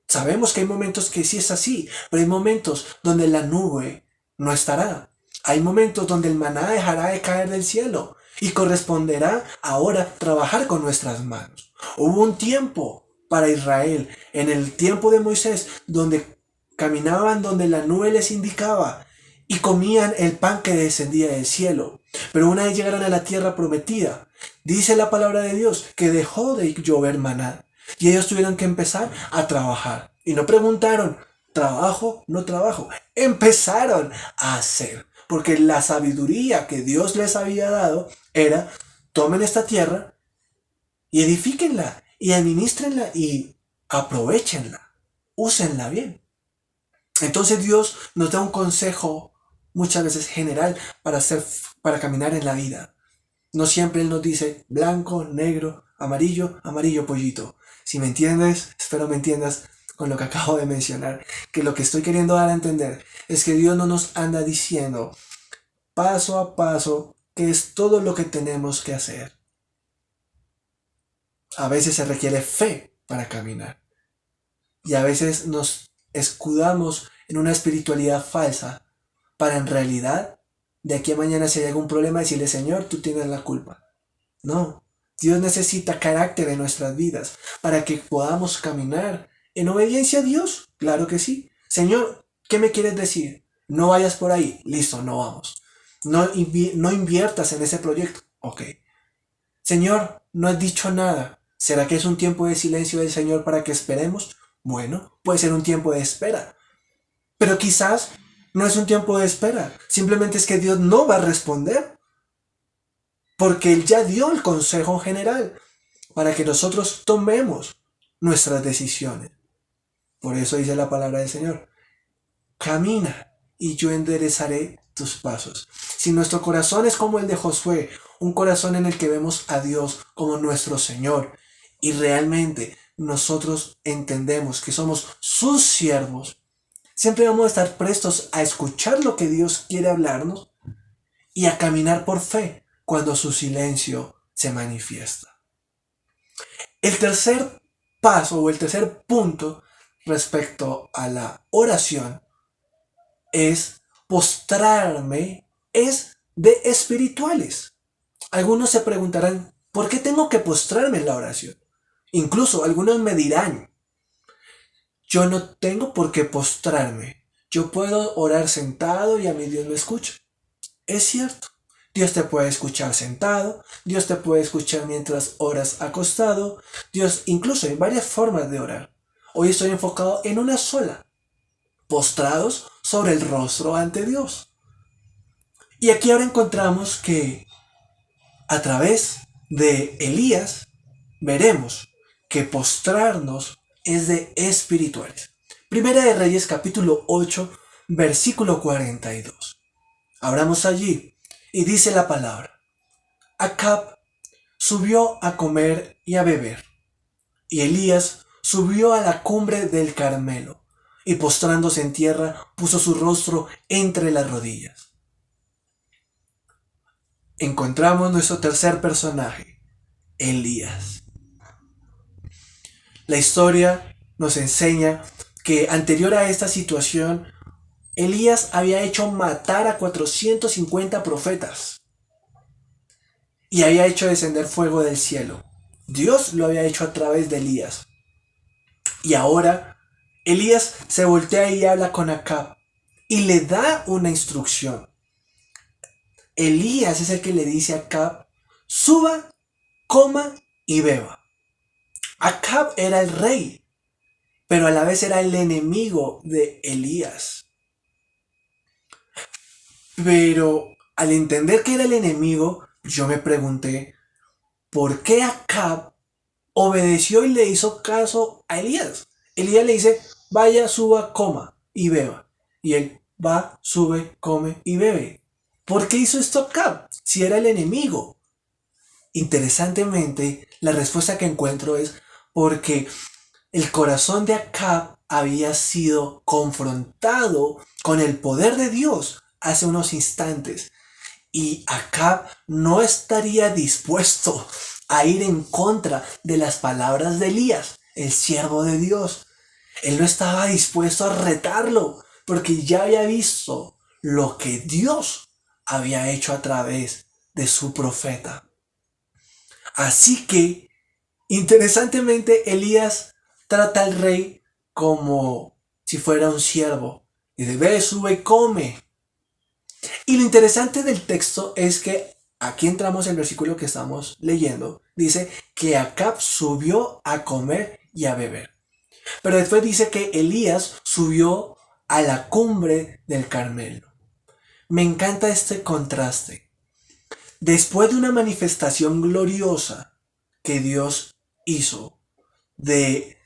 Sabemos que hay momentos que sí es así, pero hay momentos donde la nube no estará. Hay momentos donde el maná dejará de caer del cielo y corresponderá ahora trabajar con nuestras manos. Hubo un tiempo para Israel, en el tiempo de Moisés, donde caminaban donde la nube les indicaba y comían el pan que descendía del cielo. Pero una vez llegaron a la tierra prometida, dice la palabra de Dios que dejó de llover maná. Y ellos tuvieron que empezar a trabajar. Y no preguntaron: ¿trabajo? ¿No trabajo? Empezaron a hacer. Porque la sabiduría que Dios les había dado era: tomen esta tierra y edifíquenla y administrenla y aprovechenla. Úsenla bien. Entonces Dios nos da un consejo muchas veces general para caminar en la vida. No siempre Él nos dice blanco, negro, amarillo, amarillo pollito. Si me entiendes, espero me entiendas con lo que acabo de mencionar, que lo que estoy queriendo dar a entender es que Dios no nos anda diciendo paso a paso qué es todo lo que tenemos que hacer. A veces se requiere fe para caminar y a veces nos escudamos en una espiritualidad falsa para en realidad de aquí a mañana si hay algún problema decirle: Señor, tú tienes la culpa. No. Dios necesita carácter en nuestras vidas para que podamos caminar en obediencia a Dios. Claro que sí. Señor, ¿qué me quieres decir? No vayas por ahí. Listo, no vamos. No inviertas en ese proyecto. Ok. Señor, no has dicho nada. ¿Será que es un tiempo de silencio del Señor para que esperemos? Bueno, puede ser un tiempo de espera. Pero quizás no es un tiempo de espera. Simplemente es que Dios no va a responder. Porque Él ya dio el consejo general para que nosotros tomemos nuestras decisiones. Por eso dice la palabra del Señor: camina y yo enderezaré tus pasos. Si nuestro corazón es como el de Josué, un corazón en el que vemos a Dios como nuestro Señor, y realmente nosotros entendemos que somos sus siervos, siempre vamos a estar prestos a escuchar lo que Dios quiere hablarnos y a caminar por fe cuando su silencio se manifiesta. El tercer paso o el tercer punto respecto a la oración es postrarme, es de espirituales. Algunos se preguntarán: ¿por qué tengo que postrarme en la oración? Incluso algunos me dirán: yo no tengo por qué postrarme. Yo puedo orar sentado y a mí Dios me escucha. Es cierto. Dios te puede escuchar sentado, Dios te puede escuchar mientras oras acostado, Dios incluso hay varias formas de orar. Hoy estoy enfocado en una sola: postrados sobre el rostro ante Dios. Y aquí ahora encontramos que a través de Elías, veremos que postrarnos es de espirituales. Primera de Reyes capítulo 8, versículo 42. Abramos allí y dice la palabra: Acab subió a comer y a beber, y Elías subió a la cumbre del Carmelo, y postrándose en tierra puso su rostro entre las rodillas. Encontramos nuestro tercer personaje, Elías. La historia nos enseña que anterior a esta situación, Elías había hecho matar a 450 profetas y había hecho descender fuego del cielo. Dios lo había hecho a través de Elías. Y ahora Elías se voltea y habla con Acab y le da una instrucción. Elías es el que le dice a Acab: suba, coma y beba. Acab era el rey, pero a la vez era el enemigo de Elías. Pero al entender que era el enemigo, yo me pregunté, ¿por qué Acab obedeció y le hizo caso a Elías? Elías le dice: vaya, suba, coma y beba. Y él va, sube, come y bebe. ¿Por qué hizo esto Acab si era el enemigo? Interesantemente, la respuesta que encuentro es porque el corazón de Acab había sido confrontado con el poder de Dios hace unos instantes. Y Acab no estaría dispuesto a ir en contra de las palabras de Elías, el siervo de Dios. Él no estaba dispuesto a retarlo, porque ya había visto lo que Dios había hecho a través de su profeta. Así que, interesantemente, Elías trata al rey como si fuera un siervo. Dice: ve, sube y come. Y lo interesante del texto es que aquí entramos en el versículo que estamos leyendo. Dice que Acab subió a comer y a beber. Pero después dice que Elías subió a la cumbre del Carmelo. Me encanta este contraste. Después de una manifestación gloriosa que Dios hizo, de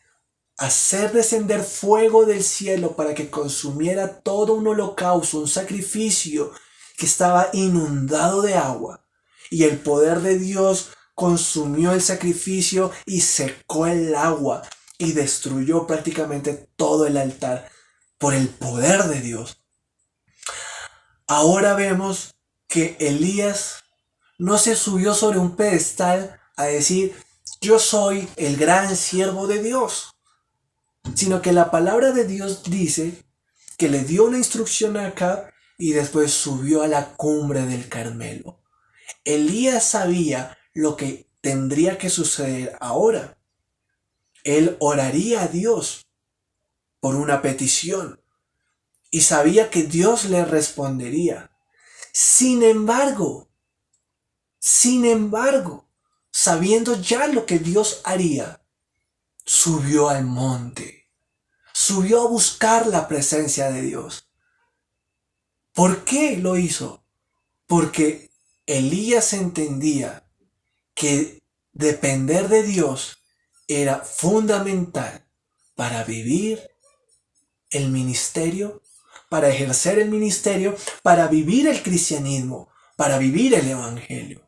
hacer descender fuego del cielo para que consumiera todo un holocausto, un sacrificio que estaba inundado de agua, y el poder de Dios consumió el sacrificio y secó el agua y destruyó prácticamente todo el altar por el poder de Dios. Ahora vemos que Elías no se subió sobre un pedestal a decir: yo soy el gran siervo de Dios, sino que la palabra de Dios dice que le dio una instrucción a Acab y después subió a la cumbre del Carmelo. Elías sabía lo que tendría que suceder ahora. Él oraría a Dios por una petición y sabía que Dios le respondería. Sin embargo, sabiendo ya lo que Dios haría, subió al monte, subió a buscar la presencia de Dios. ¿Por qué lo hizo? Porque Elías entendía que depender de Dios era fundamental para vivir el ministerio, para ejercer el ministerio, para vivir el cristianismo, para vivir el evangelio.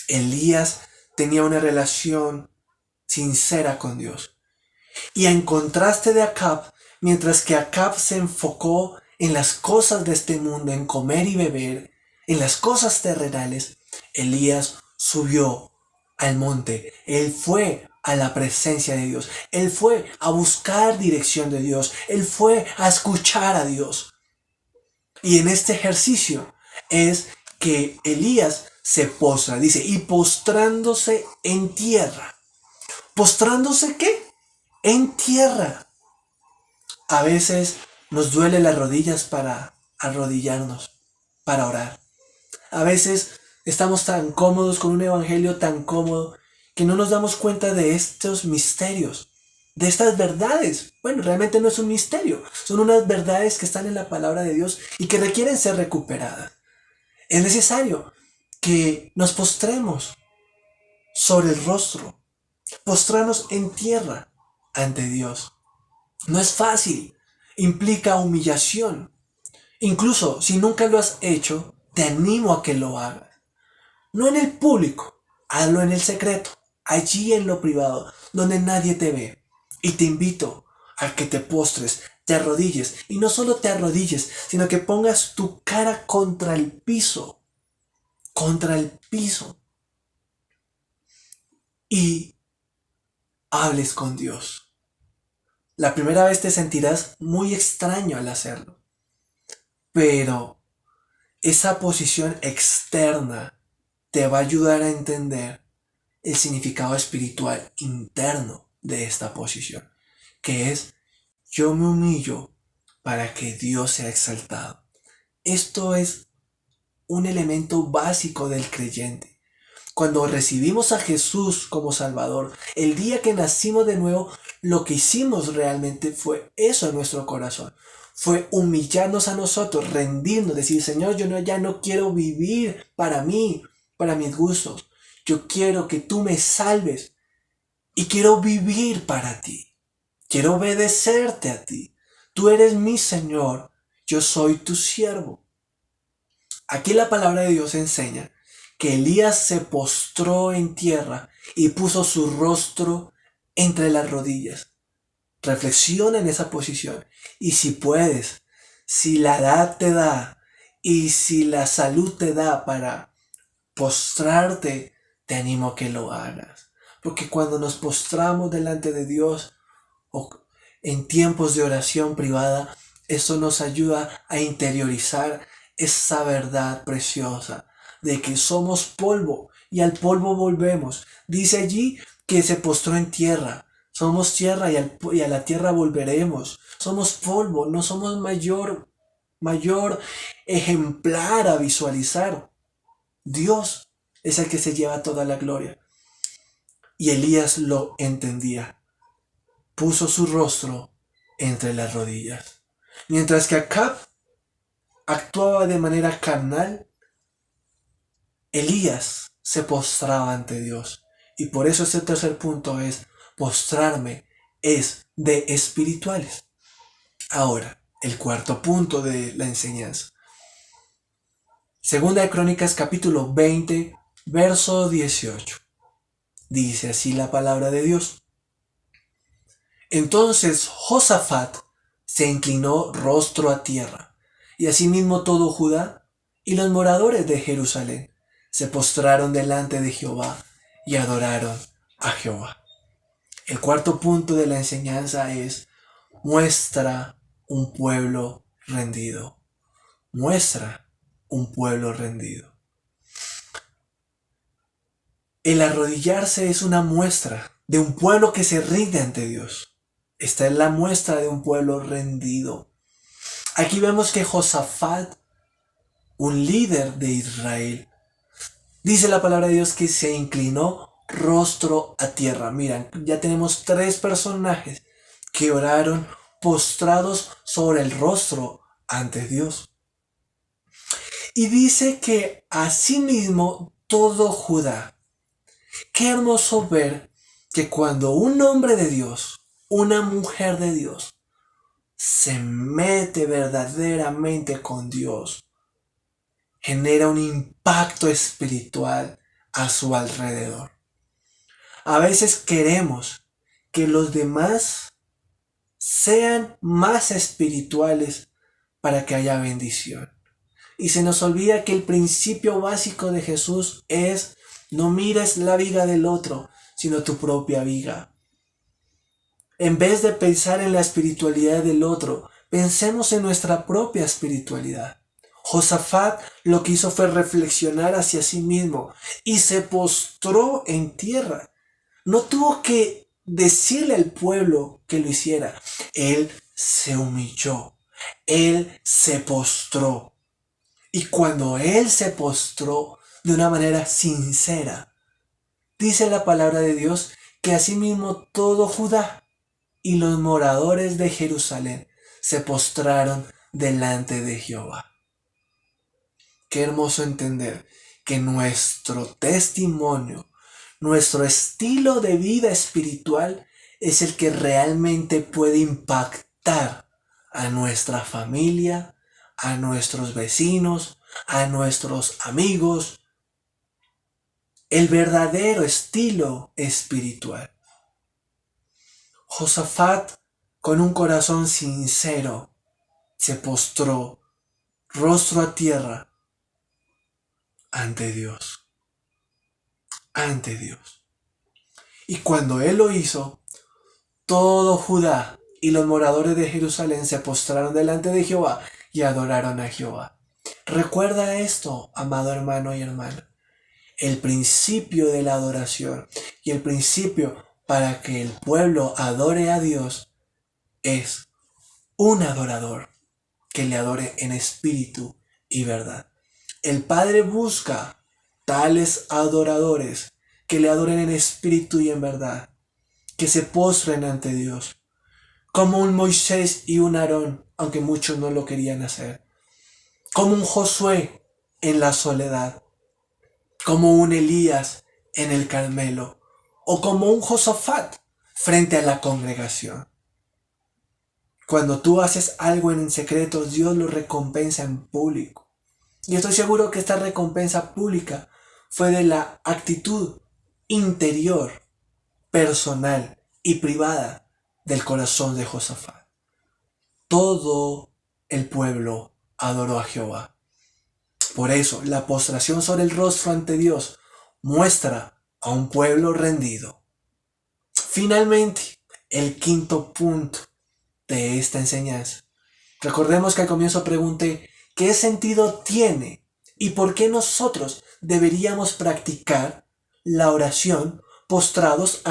Elías tenía una relación sincera con Dios. Y en contraste de Acab, mientras que Acab se enfocó en las cosas de este mundo, en comer y beber, en las cosas terrenales, Elías subió al monte. Él fue a la presencia de Dios. Él fue a buscar dirección de Dios. Él fue a escuchar a Dios. Y en este ejercicio es que Elías se postra, dice, y postrándose en tierra. ¿Postrándose qué? En tierra. A veces nos duele las rodillas para arrodillarnos, para orar. A veces estamos tan cómodos con un evangelio tan cómodo que no nos damos cuenta de estos misterios, de estas verdades. Bueno, realmente no es un misterio, son unas verdades que están en la palabra de Dios y que requieren ser recuperadas. Es necesario que nos postremos sobre el rostro, postrarnos en tierra ante Dios. No es fácil, implica humillación. Incluso si nunca lo has hecho, te animo a que lo hagas. No en el público, hazlo en el secreto, allí en lo privado, donde nadie te ve. Y te invito a que te postres, te arrodilles, y no solo te arrodilles, sino que pongas tu cara contra el piso, y hables con Dios. La primera vez te sentirás muy extraño al hacerlo, pero esa posición externa te va a ayudar a entender el significado espiritual interno de esta posición, que es: yo me humillo para que Dios sea exaltado. Esto es un elemento básico del creyente. Cuando recibimos a Jesús como Salvador, el día que nacimos de nuevo, lo que hicimos realmente fue eso en nuestro corazón. Fue humillarnos a nosotros, rendirnos, decir: Señor, ya no quiero vivir para mí, para mis gustos. Yo quiero que tú me salves y quiero vivir para ti. Quiero obedecerte a ti. Tú eres mi Señor, yo soy tu siervo. Aquí la palabra de Dios enseña que Elías se postró en tierra y puso su rostro entre las rodillas. Reflexiona en esa posición, y si puedes, si la edad te da y si la salud te da para postrarte, te animo a que lo hagas. Porque cuando nos postramos delante de Dios o en tiempos de oración privada, eso nos ayuda a interiorizar esa verdad preciosa de que somos polvo y al polvo volvemos. Dice allí que se postró en tierra. Somos tierra y a la tierra volveremos. Somos polvo, no somos mayor ejemplar a visualizar. Dios es el que se lleva toda la gloria. Y Elías lo entendía. Puso su rostro entre las rodillas. Mientras que Acab actuaba de manera carnal, Elías se postraba ante Dios. Y por eso ese tercer punto es: postrarme es de espirituales. Ahora, el cuarto punto de la enseñanza. Segunda de Crónicas capítulo 20, verso 18. Dice así la palabra de Dios. Entonces Josafat se inclinó rostro a tierra, y asimismo todo Judá y los moradores de Jerusalén se postraron delante de Jehová y adoraron a Jehová. El cuarto punto de la enseñanza es: muestra un pueblo rendido. Muestra un pueblo rendido. El arrodillarse es una muestra de un pueblo que se rinde ante Dios. Esta es la muestra de un pueblo rendido. Aquí vemos que Josafat, un líder de Israel, dice la palabra de Dios que se inclinó rostro a tierra. Miren, ya tenemos 3 personajes que oraron postrados sobre el rostro ante Dios. Y dice que asimismo todo Judá. Qué hermoso ver que cuando un hombre de Dios, una mujer de Dios, se mete verdaderamente con Dios, genera un impacto espiritual a su alrededor. A veces queremos que los demás sean más espirituales para que haya bendición. Y se nos olvida que el principio básico de Jesús es: no mires la viga del otro, sino tu propia viga. En vez de pensar en la espiritualidad del otro, pensemos en nuestra propia espiritualidad. Josafat lo que hizo fue reflexionar hacia sí mismo y se postró en tierra. No tuvo que decirle al pueblo que lo hiciera. Él se humilló. Él se postró. Y cuando él se postró de una manera sincera, dice la palabra de Dios que asimismo todo Judá y los moradores de Jerusalén se postraron delante de Jehová. Qué hermoso entender que nuestro testimonio, nuestro estilo de vida espiritual es el que realmente puede impactar a nuestra familia, a nuestros vecinos, a nuestros amigos. El verdadero estilo espiritual. Josafat, con un corazón sincero, se postró rostro a tierra ante Dios. Ante Dios. Y cuando él lo hizo, todo Judá y los moradores de Jerusalén se postraron delante de Jehová y adoraron a Jehová. Recuerda esto, amado hermano y hermana. El principio de la adoración y el principio para que el pueblo adore a Dios es un adorador que le adore en espíritu y verdad. El Padre busca tales adoradores que le adoren en espíritu y en verdad, que se postren ante Dios, como un Moisés y un Aarón, aunque muchos no lo querían hacer, como un Josué en la soledad, como un Elías en el Carmelo, o como un Josafat frente a la congregación. Cuando tú haces algo en secreto, Dios lo recompensa en público. Y estoy seguro que esta recompensa pública fue de la actitud interior, personal y privada del corazón de Josafat. Todo el pueblo adoró a Jehová. Por eso, la postración sobre el rostro ante Dios muestra a un pueblo rendido. Finalmente, el quinto punto de esta enseñanza. Recordemos que al comienzo pregunté, ¿qué sentido tiene y por qué nosotros deberíamos practicar la oración postrados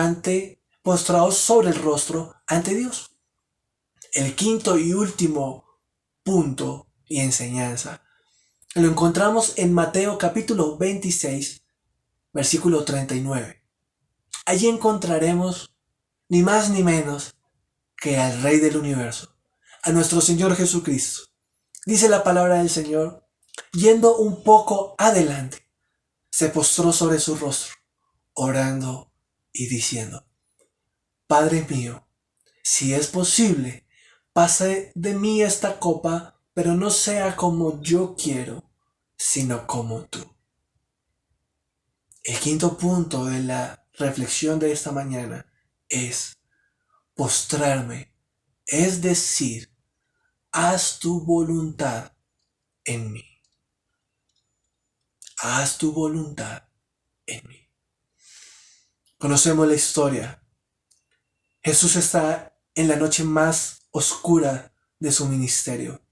sobre el rostro ante Dios? El quinto y último punto y enseñanza lo encontramos en Mateo capítulo 26, versículo 39. Allí encontraremos ni más ni menos que al Rey del universo, a nuestro Señor Jesucristo. Dice la palabra del Señor, yendo un poco adelante, se postró sobre su rostro, orando y diciendo, Padre mío, si es posible, pase de mí esta copa, pero no sea como yo quiero, sino como tú. El quinto punto de la reflexión de esta mañana es postrarme, es decir, haz tu voluntad en mí. Haz tu voluntad en mí. Conocemos la historia. Jesús está en la noche más oscura de su ministerio.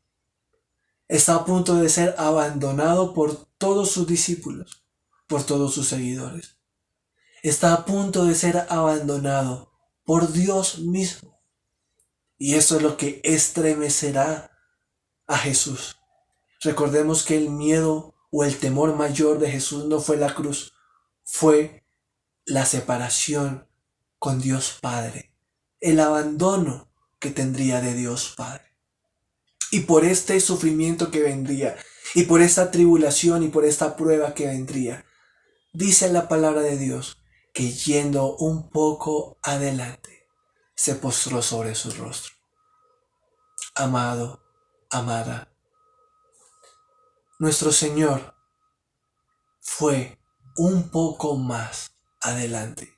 Está a punto de ser abandonado por todos sus discípulos, por todos sus seguidores. Está a punto de ser abandonado por Dios mismo. Y eso es lo que estremecerá a Jesús. Recordemos que el miedo o el temor mayor de Jesús no fue la cruz, fue la separación con Dios Padre, el abandono que tendría de Dios Padre. Y por este sufrimiento que vendría, y por esta tribulación y por esta prueba que vendría, dice la palabra de Dios que yendo un poco adelante, se postró sobre su rostro. Amado, amada, nuestro Señor fue un poco más adelante.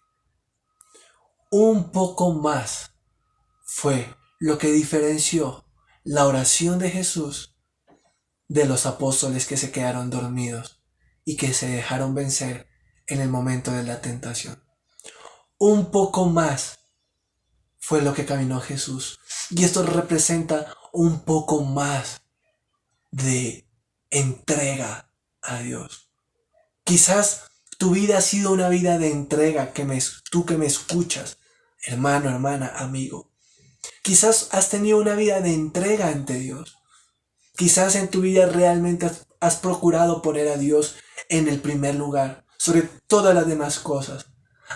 Un poco más fue lo que diferenció la oración de Jesús de los apóstoles que se quedaron dormidos y que se dejaron vencer en el momento de la tentación. Un poco más fue lo que caminó Jesús. Y esto representa un poco más de entrega a Dios. Quizás tu vida ha sido una vida de entrega, tú que me escuchas, hermano, hermana, amigo. Quizás has tenido una vida de entrega ante Dios. Quizás en tu vida realmente has procurado poner a Dios en el primer lugar, sobre todas las demás cosas.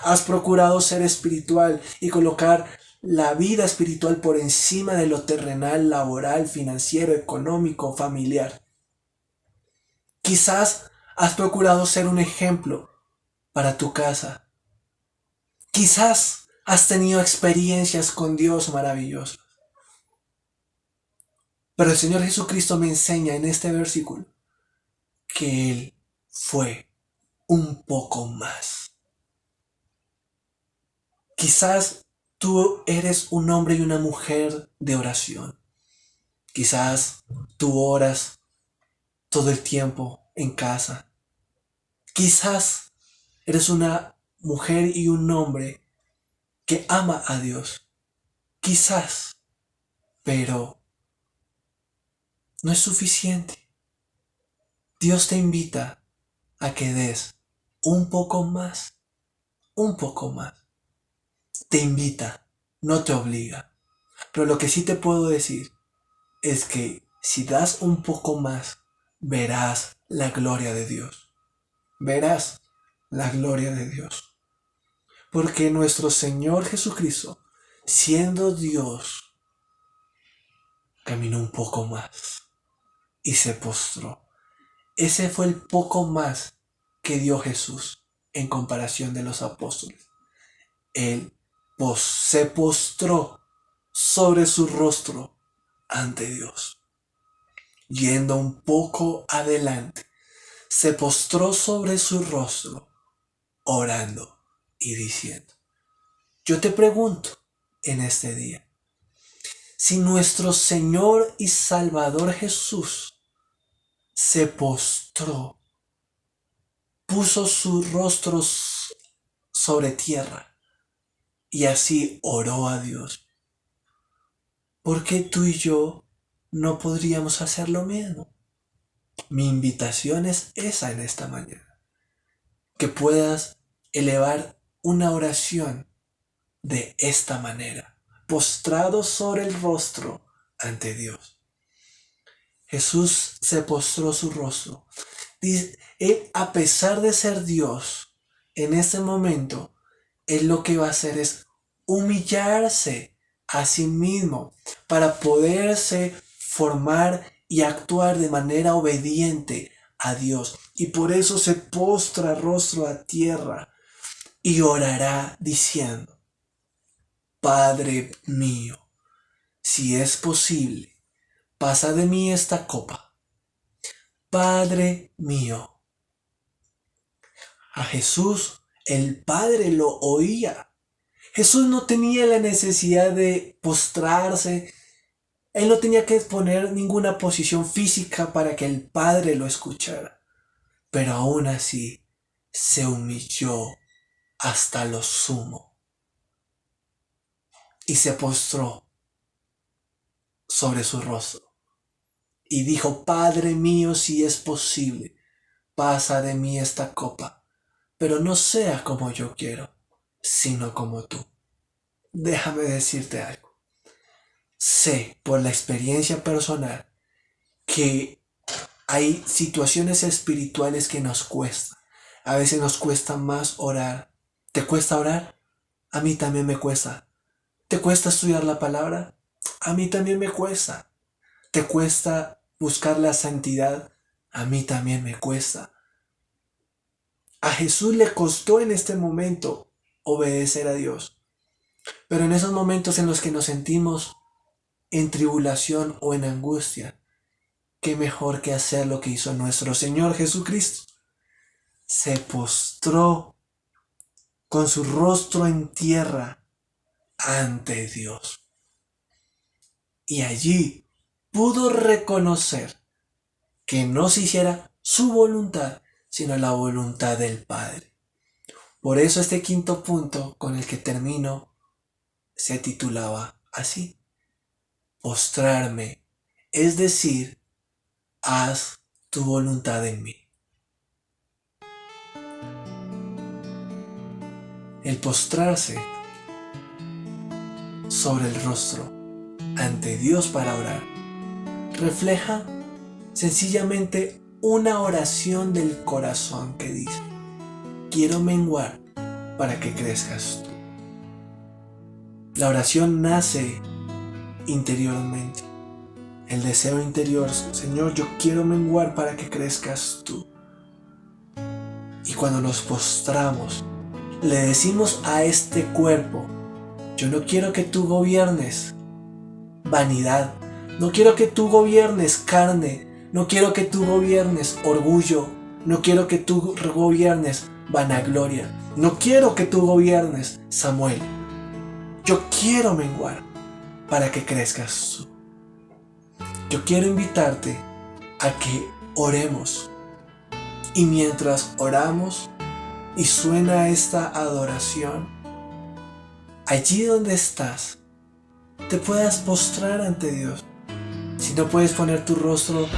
Has procurado ser espiritual y colocar la vida espiritual por encima de lo terrenal, laboral, financiero, económico, familiar. Quizás has procurado ser un ejemplo para tu casa. Quizás has tenido experiencias con Dios maravillosas. Pero el Señor Jesucristo me enseña en este versículo que Él fue un poco más. Quizás tú eres un hombre y una mujer de oración. Quizás tú oras todo el tiempo en casa. Quizás eres una mujer y un hombre que ama a Dios. Quizás, pero no es suficiente. Dios te invita a que des un poco más, un poco más. Te invita, no te obliga. Pero lo que sí te puedo decir es que si das un poco más, verás la gloria de Dios. Verás la gloria de Dios. Porque nuestro Señor Jesucristo, siendo Dios, caminó un poco más y se postró. Ese fue el poco más que dio Jesús en comparación de los apóstoles. Él se postró sobre su rostro ante Dios. Yendo un poco adelante, se postró sobre su rostro, orando y diciendo: yo te pregunto en este día, si nuestro Señor y Salvador Jesús se postró, puso sus rostros sobre tierra y así oró a Dios, ¿por qué tú y yo no podríamos hacer lo mismo? Mi invitación es esa en esta mañana, que puedas elevar una oración de esta manera, postrado sobre el rostro ante Dios. Jesús se postró su rostro. Él, a pesar de ser Dios, en ese momento, Él lo que va a hacer es humillarse a sí mismo para poderse formar y actuar de manera obediente a Dios. Y por eso se postra rostro a tierra y orará diciendo: Padre mío, si es posible, pasa de mí esta copa. Padre mío. A Jesús el Padre lo oía. Jesús no tenía la necesidad de postrarse. Él no tenía que poner ninguna posición física para que el Padre lo escuchara. Pero aún así se humilló hasta lo sumo y se postró sobre su rostro y dijo: Padre mío, si es posible, pasa de mí esta copa, pero no sea como yo quiero, sino como tú. Déjame decirte algo. Sé por la experiencia personal que hay situaciones espirituales que nos cuestan. A veces nos cuesta más orar. ¿Te cuesta orar? A mí también me cuesta. ¿Te cuesta estudiar la palabra? A mí también me cuesta. ¿Te cuesta buscar la santidad? A mí también me cuesta. A Jesús le costó en este momento obedecer a Dios. Pero en esos momentos en los que nos sentimos en tribulación o en angustia, qué mejor que hacer lo que hizo nuestro Señor Jesucristo. Se postró con su rostro en tierra ante Dios. Y allí pudo reconocer que no se hiciera su voluntad, sino la voluntad del Padre. Por eso este quinto punto con el que termino se titulaba así: postrarme, es decir, haz tu voluntad en mí. El postrarse sobre el rostro ante Dios para orar refleja sencillamente una oración del corazón que dice: quiero menguar para que crezcas tú. La oración nace interiormente. El deseo interior: Señor, yo quiero menguar para que crezcas tú. cuando nos postramos, le decimos a este cuerpo: yo no quiero que tú gobiernes vanidad, no quiero que tú gobiernes carne, no quiero que tú gobiernes orgullo, no quiero que tú gobiernes vanagloria, no quiero que tú gobiernes Samuel. Yo quiero menguar para que crezcas tú. Yo quiero invitarte a que oremos. Y mientras oramos y suena esta adoración, allí donde estás, te puedas postrar ante Dios. Si no puedes poner tu rostro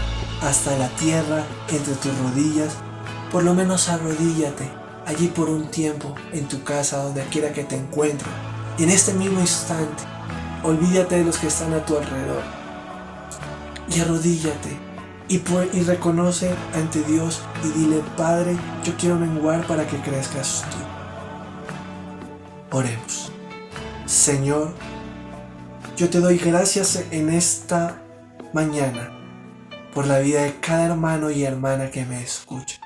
hasta la tierra, entre tus rodillas, por lo menos arrodíllate allí por un tiempo en tu casa, donde quiera que te encuentres. Y en este mismo instante, olvídate de los que están a tu alrededor y arrodíllate y reconoce ante Dios y dile: Padre, yo quiero menguar para que crezcas tú. Oremos. Señor, yo te doy gracias en esta mañana por la vida de cada hermano y hermana que me escucha.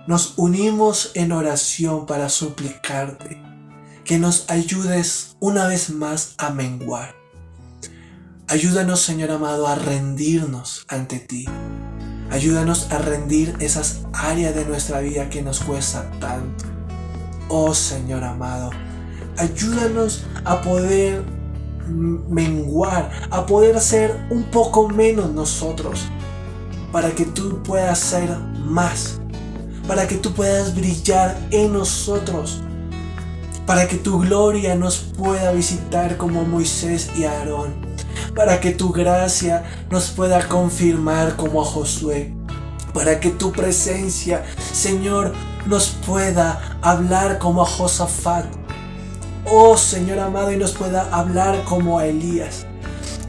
Nos unimos en oración para suplicarte que nos ayudes una vez más a menguar. Ayúdanos, Señor amado, a rendirnos ante ti. Ayúdanos a rendir esas áreas de nuestra vida que nos cuesta tanto. Oh Señor amado, ayúdanos a poder menguar, a poder ser un poco menos nosotros, para que tú puedas ser más, para que tú puedas brillar en nosotros, para que tu gloria nos pueda visitar como Moisés y Aarón, para que tu gracia nos pueda confirmar como a Josué, para que tu presencia, Señor, nos pueda hablar como a Josafat, oh Señor amado, y nos pueda hablar como a Elías,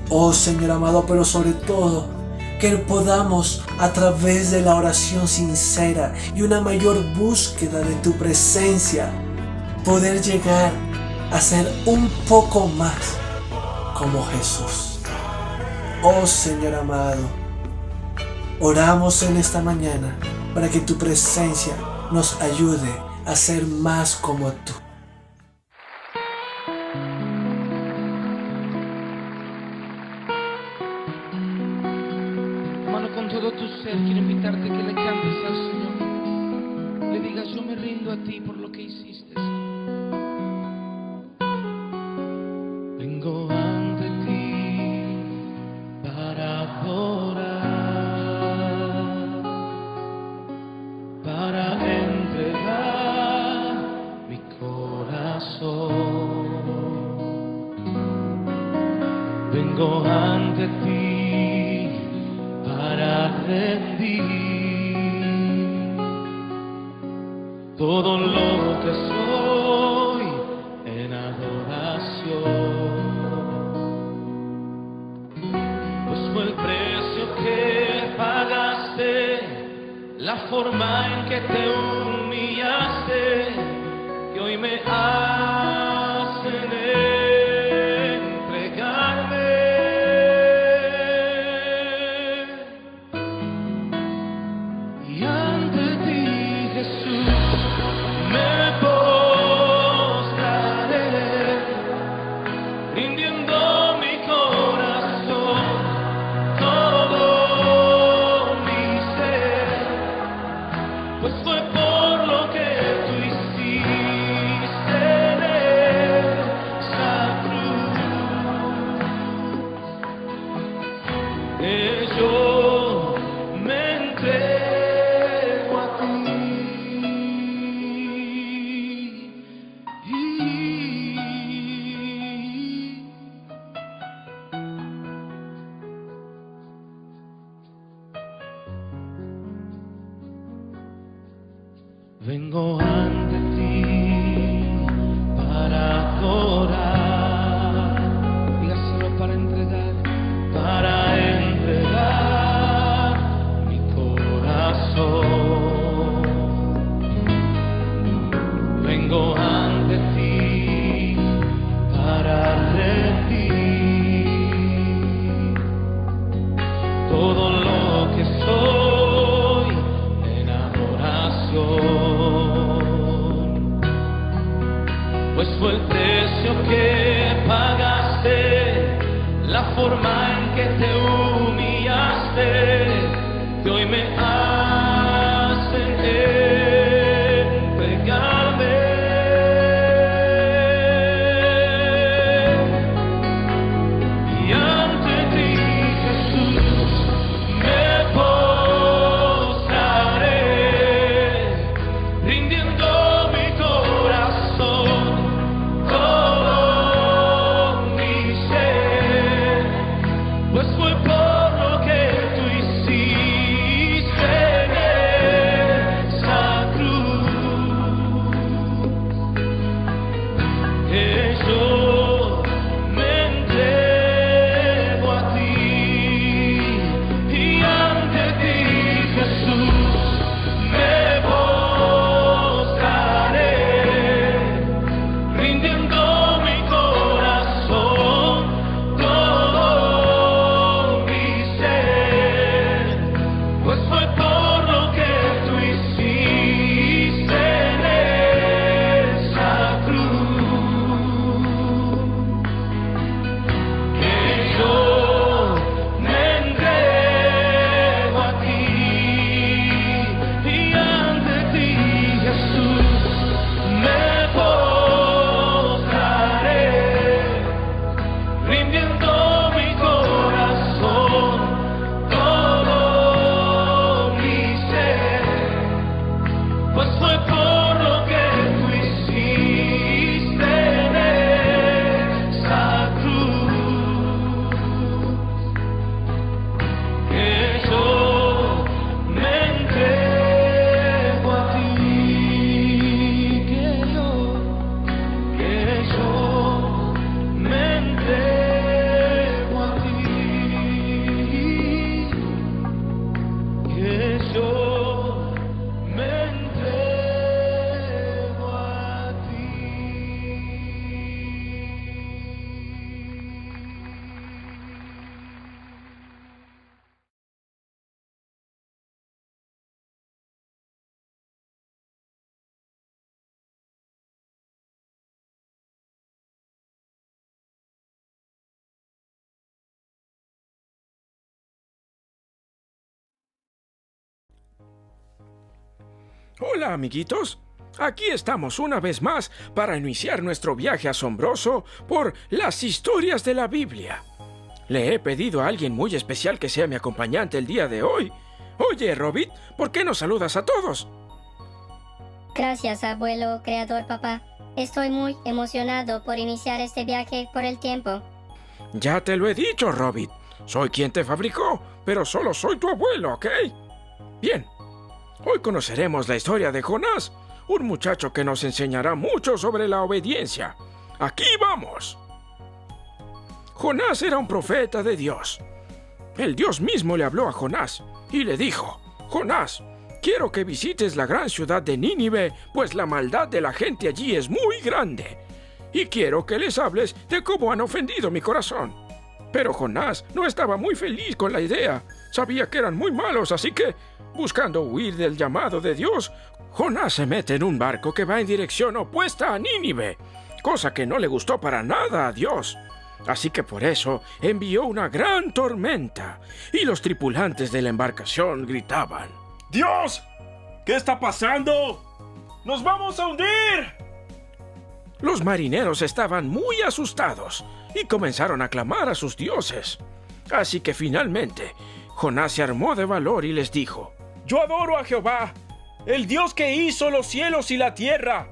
oh Señor amado, pero sobre todo que podamos, a través de la oración sincera y una mayor búsqueda de tu presencia, poder llegar a ser un poco más como Jesús. Oh Señor amado, oramos en esta mañana para que tu presencia nos ayude a ser más como tú. Hermano, con todo tu ser quiero invitarte que le cantes al Señor. Le digas: yo me rindo a ti por lo que hiciste, Señor. Vengo ante ti para adorar, para entregar mi corazón. Vengo ante ti para rendir todo lo que soy en adoración, pues fue el precio que pagaste, la forma en que te humillaste, que hoy me hacen entregarme. Y ante ti, Jesús, me postraré, rindiendo mi corazón, todo mi ser, pues fue por lo que tú hiciste en esa cruz, que yo me entrego a ti. Vengo ante ti para adorar, dígaselo, para entregar mi corazón. Vengo ante ti para rendir todo lo que soy en adoración. Hola, amiguitos. Aquí estamos una vez más para iniciar nuestro viaje asombroso por las historias de la Biblia. Le he pedido a alguien muy especial que sea mi acompañante el día de hoy. Oye, Robit, ¿por qué no saludas a todos? Gracias, abuelo, creador, papá. Estoy muy emocionado por iniciar este viaje por el tiempo. Ya te lo he dicho, Robit. Soy quien te fabricó, pero solo soy tu abuelo, ¿ok? Bien. Hoy conoceremos la historia de Jonás, un muchacho que nos enseñará mucho sobre la obediencia. ¡Aquí vamos! Jonás era un profeta de Dios. El Dios mismo le habló a Jonás y le dijo: Jonás, quiero que visites la gran ciudad de Nínive, pues la maldad de la gente allí es muy grande. Y quiero que les hables de cómo han ofendido mi corazón. Pero Jonás no estaba muy feliz con la idea. Sabía que eran muy malos, así que, buscando huir del llamado de Dios, Jonás se mete en un barco que va en dirección opuesta a Nínive, cosa que no le gustó para nada a Dios. Así que por eso envió una gran tormenta, y los tripulantes de la embarcación gritaban: ¡Dios! ¿Qué está pasando? ¡Nos vamos a hundir! Los marineros estaban muy asustados y comenzaron a clamar a sus dioses. Así que finalmente, Jonás se armó de valor y les dijo: Yo adoro a Jehová, el Dios que hizo los cielos y la tierra.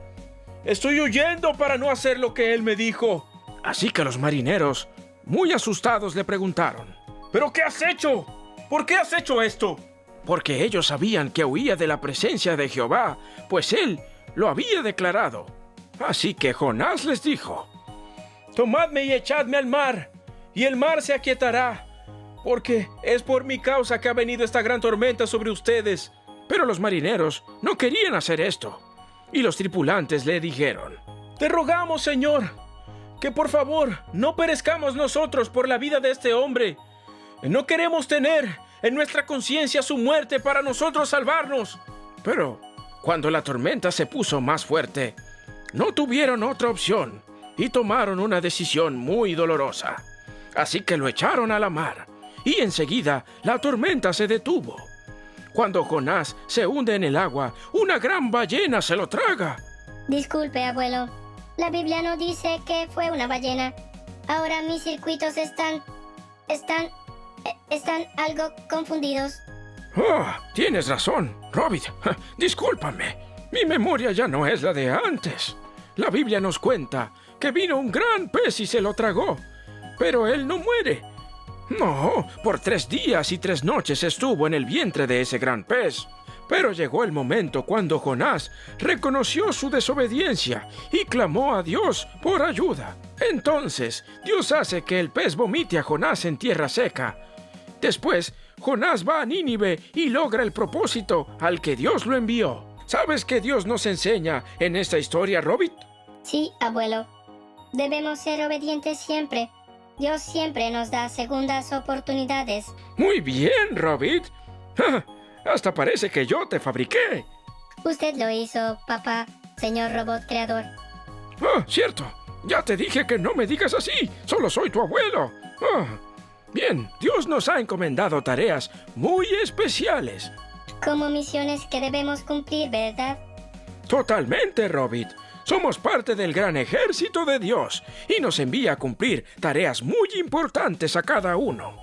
Estoy huyendo para no hacer lo que Él me dijo. Así que los marineros, muy asustados, le preguntaron: ¿Pero qué has hecho? ¿Por qué has hecho esto? Porque ellos sabían que huía de la presencia de Jehová, pues Él lo había declarado. Así que Jonás les dijo: Tomadme y echadme al mar, y el mar se aquietará, porque es por mi causa que ha venido esta gran tormenta sobre ustedes. Pero los marineros no querían hacer esto, y los tripulantes le dijeron: Te rogamos, Señor, que por favor no perezcamos nosotros por la vida de este hombre. No queremos tener en nuestra conciencia su muerte para nosotros salvarnos. Pero cuando la tormenta se puso más fuerte, no tuvieron otra opción y tomaron una decisión muy dolorosa. Así que lo echaron a la mar, y enseguida la tormenta se detuvo. Cuando Jonás se hunde en el agua, una gran ballena se lo traga. Disculpe, abuelo. La Biblia no dice que fue una ballena. Ahora mis circuitos están algo confundidos. Oh, tienes razón, Robit. Discúlpame. Mi memoria ya no es la de antes. La Biblia nos cuenta que vino un gran pez y se lo tragó. Pero él no muere. No, por 3 días y 3 noches estuvo en el vientre de ese gran pez. Pero llegó el momento cuando Jonás reconoció su desobediencia y clamó a Dios por ayuda. Entonces, Dios hace que el pez vomite a Jonás en tierra seca. Después, Jonás va a Nínive y logra el propósito al que Dios lo envió. ¿Sabes qué Dios nos enseña en esta historia, Robit? Sí, abuelo. Debemos ser obedientes siempre. Dios siempre nos da segundas oportunidades. Muy bien, Robit. Hasta parece que yo te fabriqué. Usted lo hizo, papá, señor robot creador. Cierto. Ya te dije que no me digas así. Solo soy tu abuelo. Bien, Dios nos ha encomendado tareas muy especiales. Como misiones que debemos cumplir, ¿verdad? Totalmente, Robit. Somos parte del gran ejército de Dios y nos envía a cumplir tareas muy importantes a cada uno.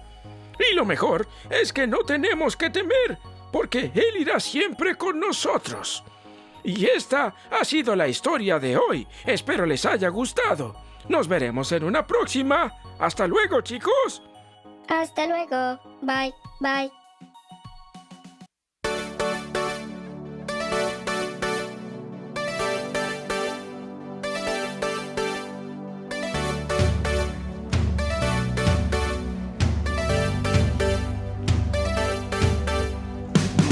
Y lo mejor es que no tenemos que temer, porque Él irá siempre con nosotros. Y esta ha sido la historia de hoy. Espero les haya gustado. Nos veremos en una próxima. ¡Hasta luego, chicos! Hasta luego. Bye, bye.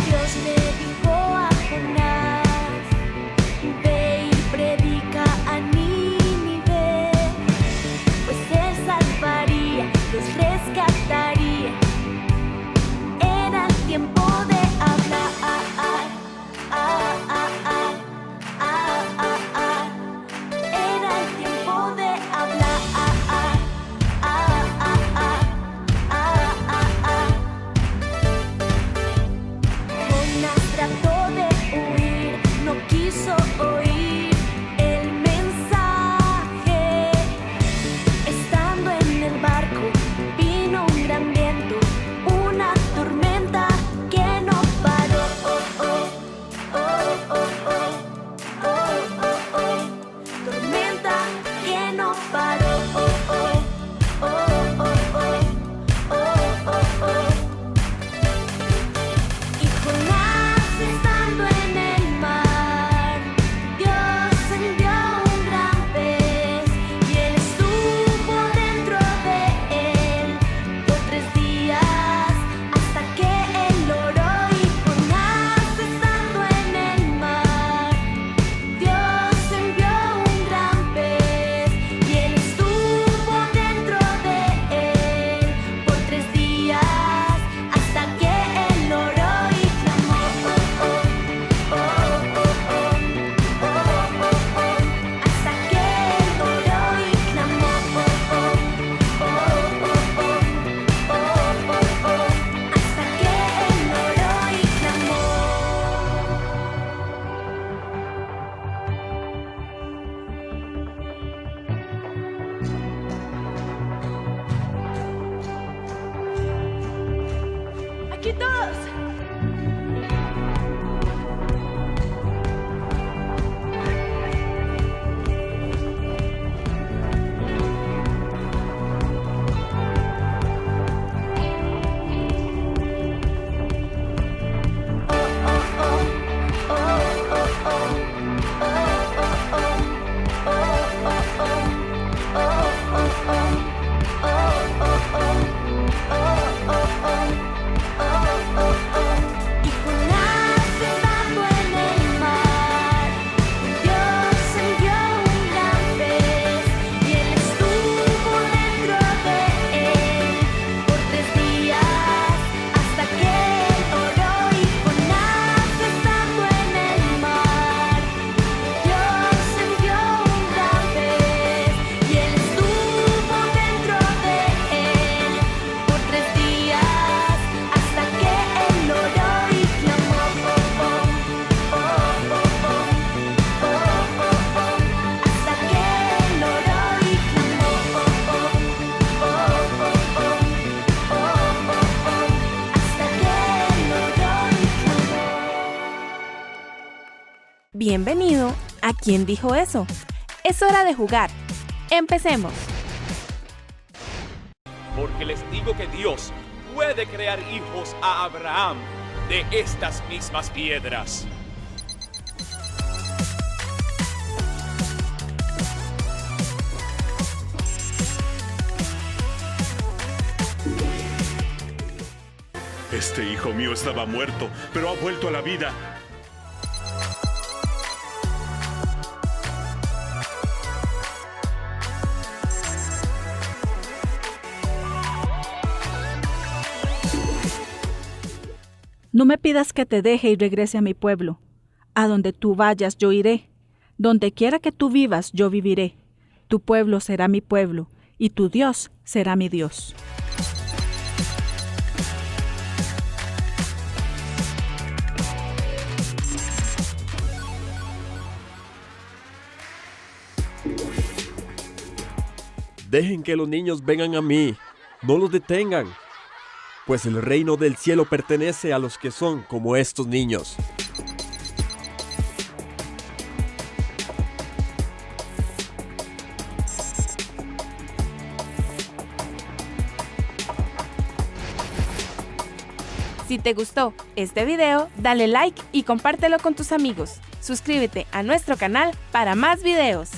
Dios le dijo a Jonás: ve y predica a Nínive, pues él salvaría, los rescataría. Era tiempo de hablar, era el tiempo de hablar. Jonás trató de huir, todos. Bienvenido a ¿Quién dijo eso? Es hora de jugar. ¡Empecemos! Porque les digo que Dios puede crear hijos a Abraham de estas mismas piedras. Este hijo mío estaba muerto, pero ha vuelto a la vida. No me pidas que te deje y regrese a mi pueblo. A donde tú vayas, yo iré. Donde quiera que tú vivas, yo viviré. Tu pueblo será mi pueblo, y tu Dios será mi Dios. Dejen que los niños vengan a mí, no los detengan, pues el reino del cielo pertenece a los que son como estos niños. Si te gustó este video, dale like y compártelo con tus amigos. Suscríbete a nuestro canal para más videos.